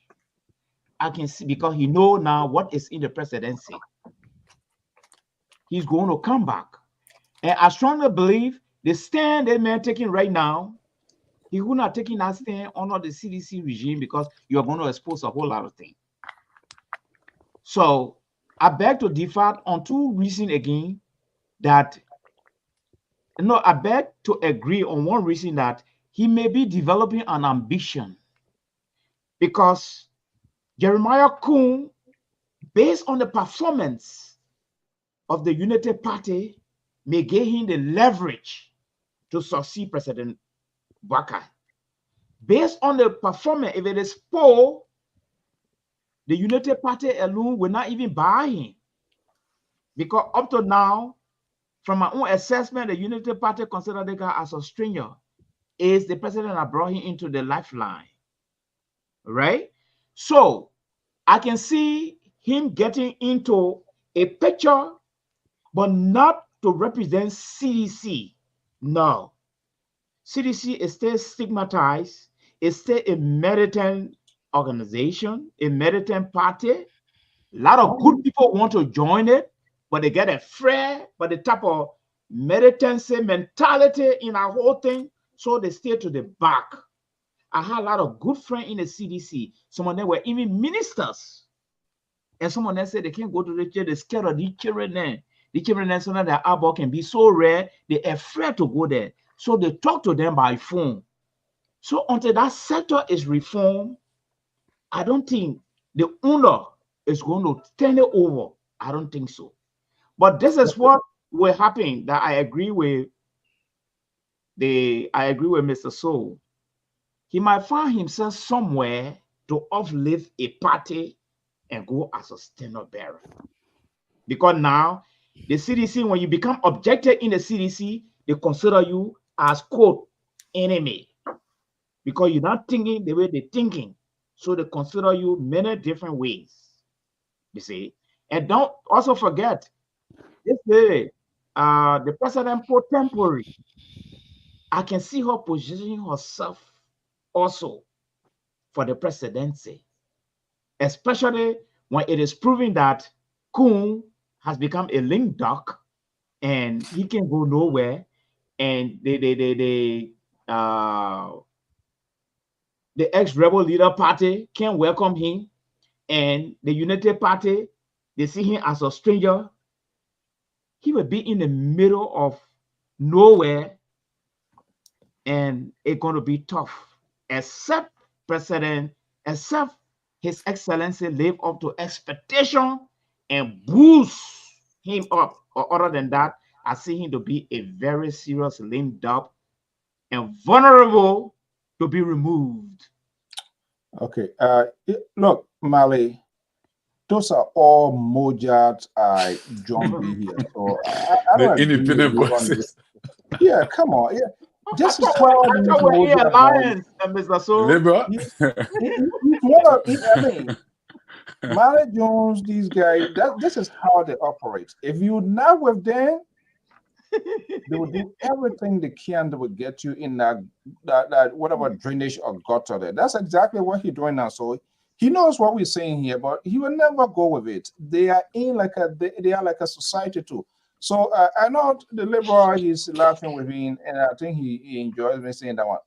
I can see because he knows now what is in the presidency. He's going to come back. And I strongly believe the stand that man taking right now, he will not taking that stand under the CDC regime because you are going to expose a whole lot of things. So I beg to differ on two reasons again that, no, I beg to agree on one reason that he may be developing an ambition because Jeremiah Kuhn, based on the performance of the United Party, may give him the leverage to succeed President Baka. Based on the performance, if it is poor, the United Party alone will not even buy him. Because up to now, from my own assessment, the United Party considered the guy as a stranger. Is the president that brought him into the lifeline. Right? So I can see him getting into a picture, but not to represent CDC. No. CDC is still stigmatized. It's still a militant organization, a militant party. A lot of good people want to join it, but they get afraid by the type of militancy mentality in our whole thing, so they stay to the back. I had a lot of good friends in the CDC. Some of them were even ministers. And some of them said they can't go to the church, they're scared of the children there. The children there, so that their eyeball can be so rare, they're afraid to go there. So they talk to them by phone. So until that sector is reformed, I don't think the owner is going to turn it over. I don't think so. But this is what will happen. That I agree with Mr. Soul. He might find himself somewhere to uplift a party and go as a standard bearer. Because now the CDC, when you become objected in the CDC, they consider you as, quote, enemy. Because you're not thinking the way they're thinking. So they consider you many different ways. You see? And don't also forget, this lady, the president pro tempore, I can see her positioning herself also for the presidency, especially when it is proven that Kuhn has become a link duck and he can go nowhere, and the ex-rebel leader party can welcome him, and the United Party, they see him as a stranger. He will be in the middle of nowhere, and it's going to be tough, except His Excellency live up to expectation and boost him up. Or other than that, I see him to be a very serious lame duck and vulnerable to be removed. Okay. Look, Mali, those are all Mojat John B here. So I The don't agree independent with you on voices. this. Yeah, come on. Yeah. Just as I well thought we're in alliance, Mr. Soul. Liberal. I mean, Mali Jones, these guys, this is how they operate. If you're not with them, they will do everything they can to get you in that whatever drainage or gutter there. That's exactly what he's doing now. So he knows what we're saying here, but he will never go with it. They are in they are like a society too. So I know the Liberal, he's laughing with me, and I think he enjoys me saying that one.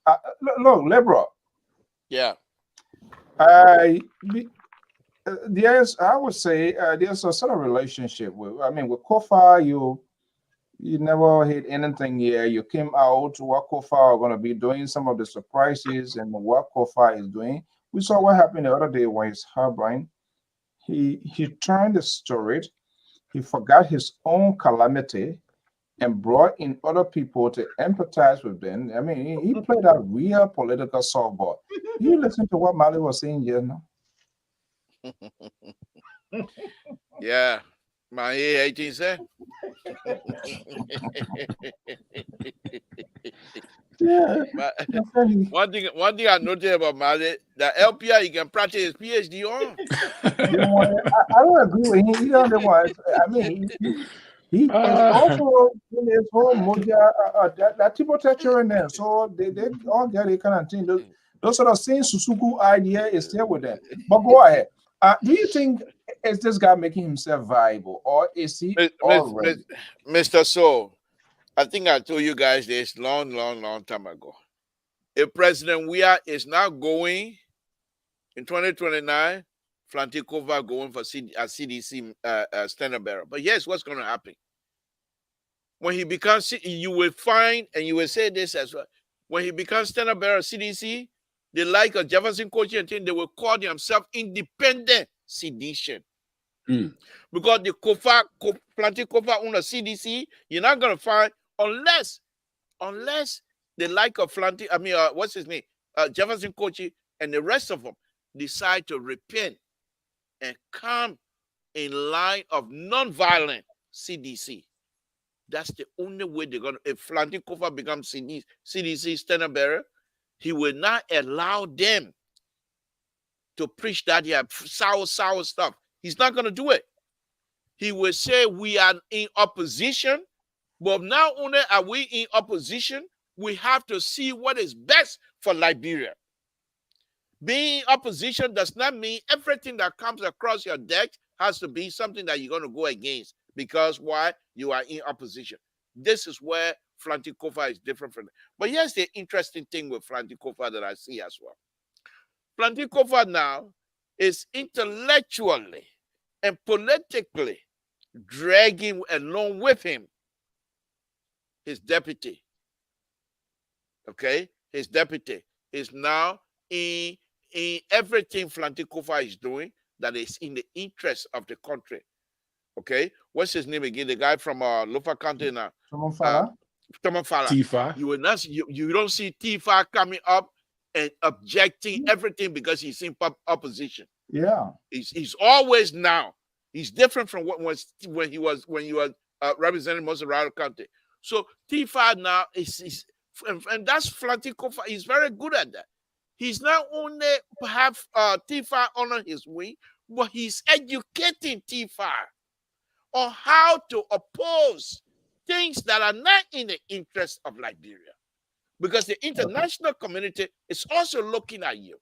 Look, Liberal. Yeah. I would say there's a sort of relationship with. I mean, with Kofa, you never hit anything here. You came out what Kofa are going to be doing, some of the surprises and what Kofa is doing. We saw what happened the other day when he's harboring. He turned the story. He forgot his own calamity and brought in other people to empathize with them. I mean, he played a real political softball. You listen to what Mali was saying just now. Yeah. My 18 say. Yeah. But That's why he- one thing I noticed about Mali, the LPR he can practice his PhD on. you know what, I don't agree with him. He don't want. I mean, he is also in his whole moja that people texture in there. So they all get it kind of thing. Those sort of same Susuku idea is still with them. But go ahead. Do you think is this guy making himself viable, or is he already? Mr. So, I think I told you guys this long time ago. If President Weah is now going in 2029, Flantikova going for CDC standard bearer. But yes, what's going to happen? When he becomes, you will find, and you will say this as well, when he becomes standard bearer CDC, the like of Jefferson Kochi and thing, they will call themselves independent sedition. Because the Planting Kofa on the CDC, you're not going to find, unless the like of Planting, what's his name? Jefferson Kochi and the rest of them decide to repent and come in line of non-violent CDC. That's the only way they're going to, if Planting Kofa becomes CDC standard bearer, he will not allow them to preach that sour stuff. He's not going to do it. He will say we are in opposition, but not only are we in opposition, we have to see what is best for Liberia. Being in opposition does not mean everything that comes across your deck has to be something that you're going to go against, because why? You are in opposition. This is where Flantikova is different from it. But here's the interesting thing with Flantikova that I see as well. Flantikova now is intellectually and politically dragging along with him his deputy. Okay? His deputy is now in everything Flantikova is doing that is in the interest of the country. Okay? What's his name again? The guy from Lofa County now. Tomafala. Tifa. You will not you don't see Tifa coming up and objecting everything because he's in opposition. Yeah. He's always now. He's different from what was when he was representing Mozarado County. So T5 now is and that's Flantikova. He's very good at that. He's not only perhaps T5 under his wing, but he's educating T5 on how to oppose things that are not in the interest of Liberia. Because the international community is also looking at you.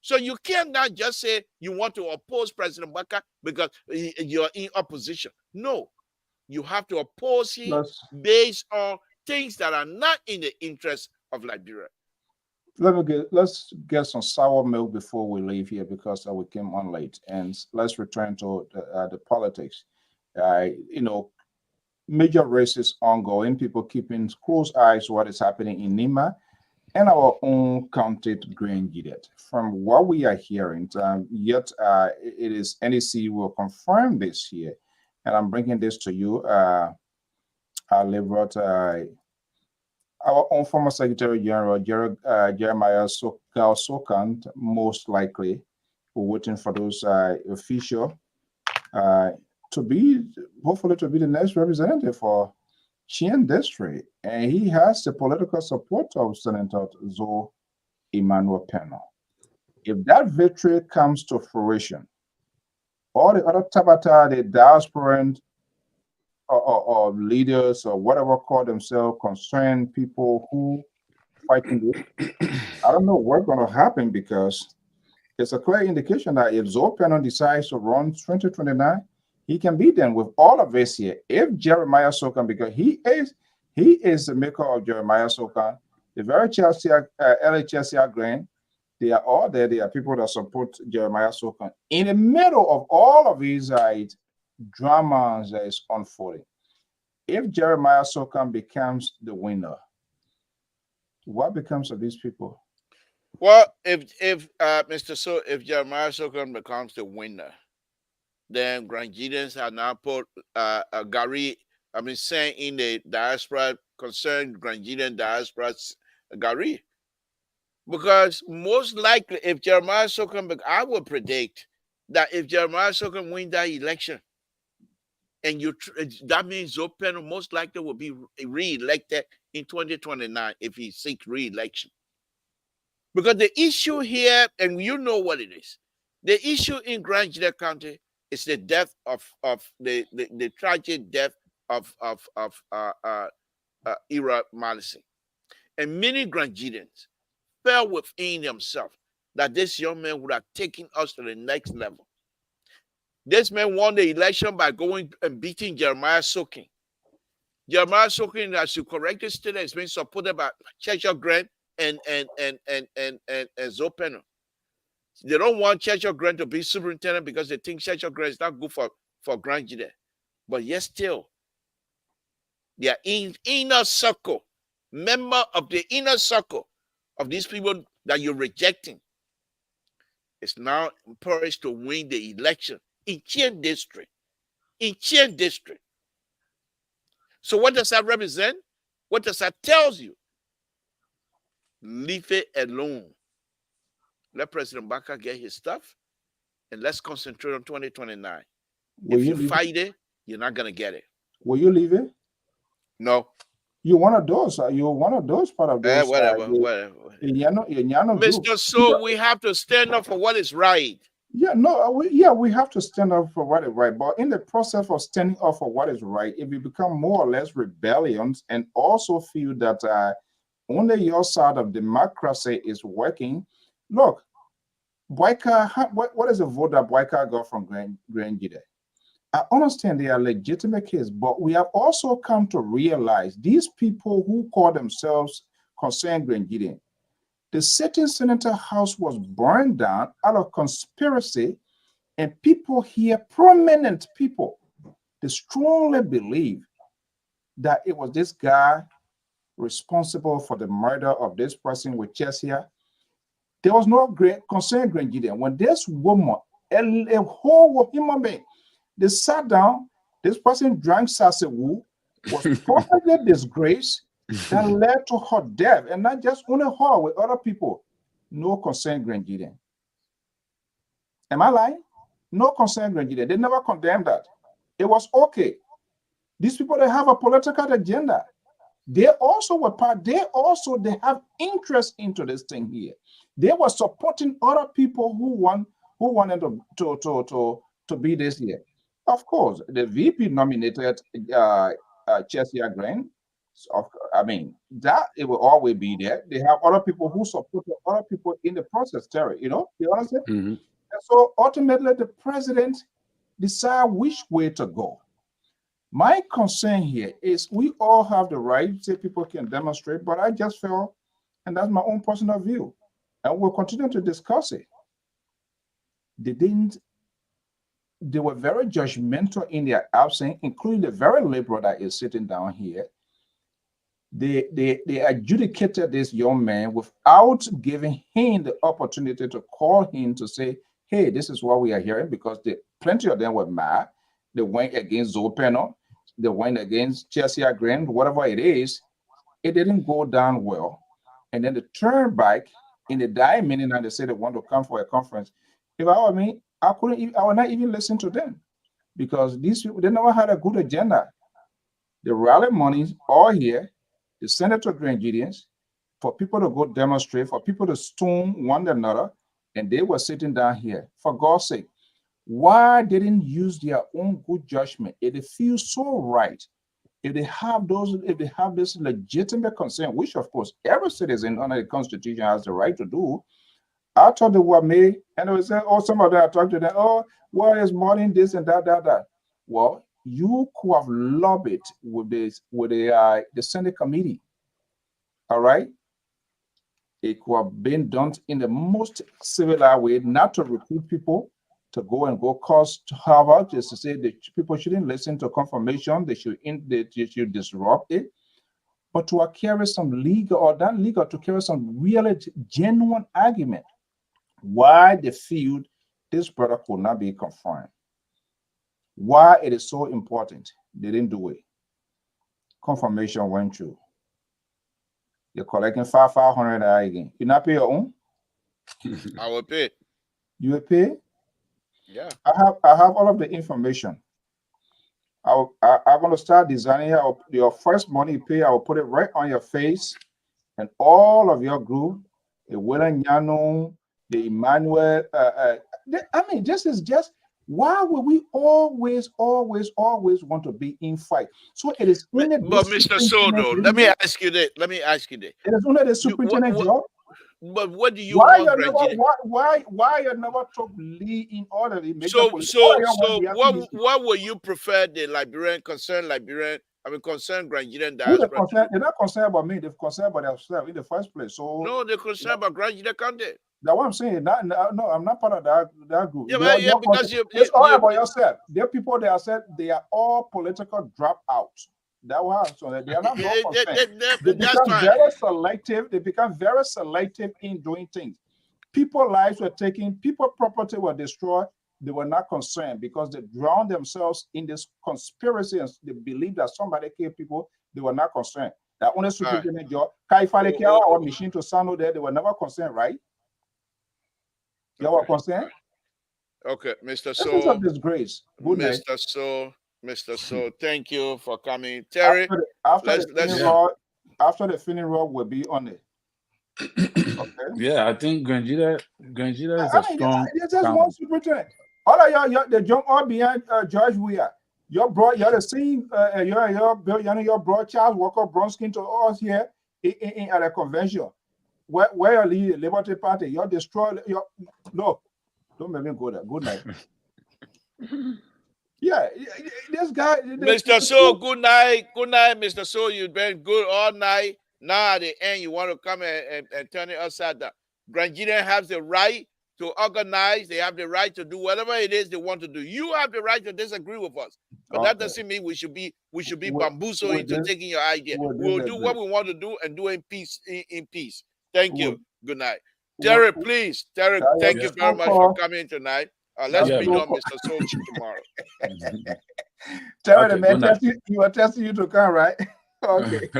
So you cannot just say you want to oppose President Baka because you're in opposition. No, you have to oppose him based on things that are not in the interest of Liberia. Let's get some sour milk before we leave here, because we came on late, and let's return to the politics. Major races ongoing, people keeping close eyes on what is happening in Nima and our own county Grand Unit. From what we are hearing, yet it is NEC will confirm this here, and I'm bringing this to you. Our own former Secretary General Jeremiah Sokan, most likely, we're waiting for those official hopefully to be the next representative for Chien District, and he has the political support of Senator Zoe Emmanuel Peno. If that victory comes to fruition, all the other Tabata, the diasporan or leaders or whatever call themselves, concerned people who fighting this, I don't know what's going to happen, because it's a clear indication that if Zoe Peno decides to run 2029, he can beat them with all of this here. If Jeremiah Sokan, because he is the maker of Jeremiah Sokan, the very LHSCR grant, they are all there. They are people that support Jeremiah Sokan. In the middle of all of these dramas that is unfolding, if Jeremiah Sokan becomes the winner, what becomes of these people? Well, if if Jeremiah Sokon becomes the winner, then Grangians have now put Gary, saying in the diaspora, concerned Grangian diaspora, Gary. Because most likely, if Jeremiah Sokon, I would predict that if Jeremiah Sokon win that election, and that means Zopeno most likely will be re-elected in 2029 if he seeks re-election. Because the issue here, and you know what it is, the issue in Grand Gila County is the death of the tragic death of Ira Madison. And many Grangians felt within themselves that this young man would have taken us to the next level. This man won the election by going and beating Jeremiah Sokin. Jeremiah Sokin, as you correctly stated, is being supported by Churchill Grant and Zopeno. They don't want Churchill Grant to be superintendent because they think Churchill Grant is not good for Grand Gila. But yet still, they are in inner circle, member of the inner circle of these people that you're rejecting. It's now encouraged to win the election in Chien District. In Chien District. So what does that represent? What does that tell you? Leave it alone. Let President Baka get his stuff, and let's concentrate on 2029. If you fight it, you're not gonna get it. Will you leave it? No. You're one of those. You're one of those part of those. Whatever. Mr. So we have to stand up for what is right. Yeah, no, we have to stand up for what is right. But in the process of standing up for what is right, if you become more or less rebellious and also feel that only your side of democracy is working, look, Boyka, what is the vote that Boyka got from Grand Gila? I understand they are legitimate cases, but we have also come to realize these people who call themselves concerned Grand Gila, the sitting senator house was burned down out of conspiracy, and people here, prominent people, they strongly believe that it was this guy responsible for the murder of this person with chest here. There was no concern Grand Gila. When this woman, a whole human being, they sat down, this person drank sasewu, was probably disgraced, that led to her death, and not just only her, with other people. No concern Grand Gila. Am I lying? No concern Grand Gila. They never condemned that. It was okay. These people, they have a political agenda. They also were part, they have interest into this thing here. They were supporting other people who wanted to be this here. Of course, the VP nominated Chesia Green. I mean, that it will always be there. They have other people who support other people in the process, Terry. You understand? Mm-hmm. And so ultimately, the president decide which way to go. My concern here is we all have the right to say people can demonstrate, but I just felt, and that's my own personal view, and we'll continue to discuss it. They were very judgmental in their absence, including the very liberal that is sitting down here. They adjudicated this young man without giving him the opportunity to call him to say, hey, this is what we are hearing, because plenty of them were mad. They went against Zopeno, they went against Chesia Green, whatever it is. It didn't go down well. And then the turn back in the dying minute, and they said they want to come for a conference. If I were me, I would not even listen to them, because these people, they never had a good agenda. The rally monies all here, the senator Grand Gideons, for people to go demonstrate, for people to stone one another, and they were sitting down here. For God's sake, why didn't use their own good judgment? If they feel so right, if they have this legitimate concern, which of course every citizen under the Constitution has the right to do, I thought they were made, and it was some of them I talked to them, well, it's more than this and that. Well, you could have lobbied with the Senate committee. All right. It could have been done in the most civilized way, not to recruit people to go cause havoc, just to say that people shouldn't listen to confirmation, they should disrupt it. but to carry some legal or that legal to carry some really genuine argument why they feel this brother could not be confirmed. Why it is so important. They didn't do it. Confirmation went through. You're collecting 500 again. You not pay your own? I will pay. You will pay? Yeah. I have all of the information. I'm going to start designing your first money you pay. I will put it right on your face, and all of your group, the William Yano, the Emmanuel. I mean, this is just why would we always want to be in fight? So it is only. But Mr. Soto, let me ask you this. Let me ask you this. It is only the superintendent job. But what do you why want? Why you never took lead in all of the major so what would you prefer the Liberian concerned Grangidan diaspora? They're not concerned about me. They're concerned about themselves in the first place. So no, they're concerned about Grangidan County. That's what I'm saying. No, I'm not part of that group. Yeah, because it's all about yourself. There are people that said they are all political dropouts. That was so they are not concerned. They become very selective. They become very selective in doing things. People's lives were taken. People's property were destroyed. They were not concerned because they drowned themselves in this conspiracy and they believe that somebody killed people. They were not concerned. That only superintendent job. Or machine to sound there. They were never concerned, right? You were concerned? Okay, Mr. So. This is a disgrace. Good night. Mr. So, thank you for coming. Terry, after the funeral will be on it. Okay. Yeah, I think Granjida is a strong. There's just one superintendent. All of y'all, they jump all behind George Weah. You're the same. Your bro Charles Walker Bronskin to us here at a convention. Where you lead the Liberty Party, you're destroyed. No, don't make me go there. Good night. Yeah, this guy. Mr. So, good night. Good night, Mr. So. You've been good all night. Now at the end, you want to come and turn it upside down. Grangidan has the right to organize. They have the right to do whatever it is they want to do. You have the right to disagree with us, but that doesn't mean we should be bamboozled into taking your idea. We'll do what we want to do and do it in peace. In peace. Thank you. Good night, Terry. Please, Terry. Thank you very much for coming tonight. Let's meet on Mr. Sochi tomorrow. Terry, the man, you are testing you to come, right? Okay.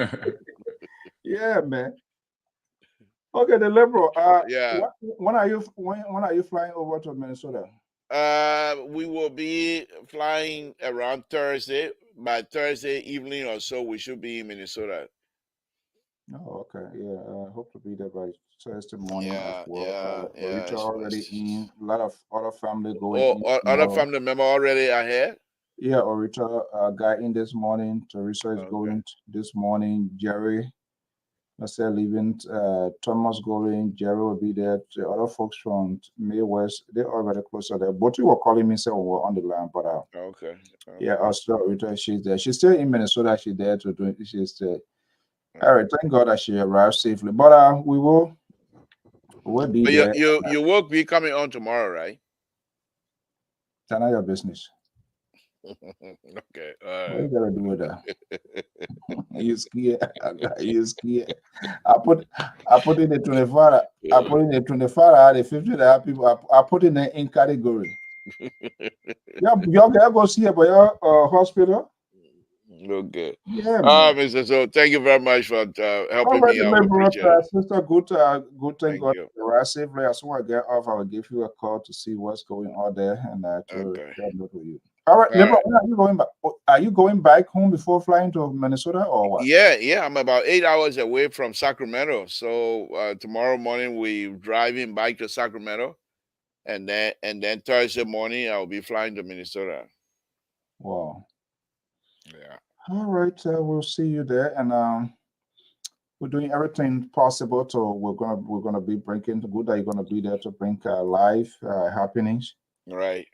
Yeah, man. Okay, the Liberal. Yeah. When are you flying over to Minnesota? We will be flying around Thursday. By Thursday evening or so, we should be in Minnesota. Oh, okay. Yeah, I hope to be there by Thursday morning. Yeah. Already in. A lot of other family going. Other family member already are here. Yeah, Orita guy in this morning. Teresa is going this morning. Jerry, let's say leaving. Thomas going. Jerry will be there. The other folks from May West, they're already closer there. Both you were calling me, so we're on the line, but okay. Yeah, also Orita, she's there. She's still in Minnesota. She's there to do. She's there. All right, thank God that she arrived safely. But we'll be there. You will be coming on tomorrow, right? That's not your business. Okay. What you gotta do with that? Are you scared? Are you scared? I put in the 24. I put in the 24 hour, the 50 hour people. I put in the in category. Y'all can go see about your hospital. Okay. Yeah, Mr. So, thank you very much for helping me out. Sister, good thank God. Safely. As soon as I get off, I will give you a call to see what's going on there and to share note with you. All right, when are you going back? Are you going back home before flying to Minnesota or what? Yeah. I'm about 8 hours away from Sacramento. So tomorrow morning we driving back to Sacramento, and then Thursday morning I'll be flying to Minnesota. Wow. Yeah. All right, we'll see you there, and we're doing everything possible. So we're gonna be bringing good. That you're gonna be there to bring live happenings. Right.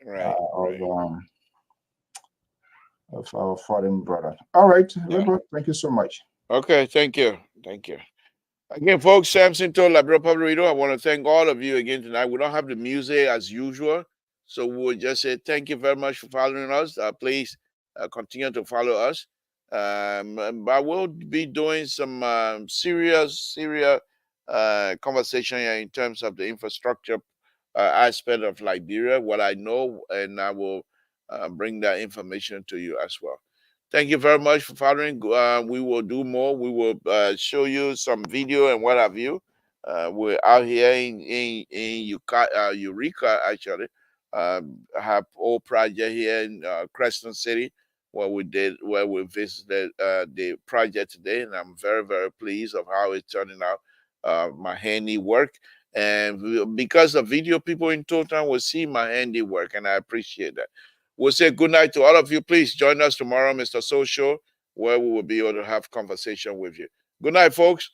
Of our foreign brother. All right, Liberal, thank you so much. Okay, thank you. Again, folks, Samson told Liberia Public Radio. I want to thank all of you again tonight. We don't have the music as usual, so we'll just say thank you very much for following us. Please continue to follow us. I will be doing some serious conversation here in terms of the infrastructure aspect of Liberia, what I know, and I will bring that information to you as well. Thank you very much for following. We will do more. We will show you some video and what have you. We're out here in Eureka, actually. I have all project here in Crescent City, where we visited the project today, and I'm very, very pleased of how it's turning out. My handiwork, and because of video, people in Total will see my handiwork, and I appreciate that. We'll say good night to all of you. Please join us tomorrow, Mr. Social, where we will be able to have conversation with you. Good night, folks.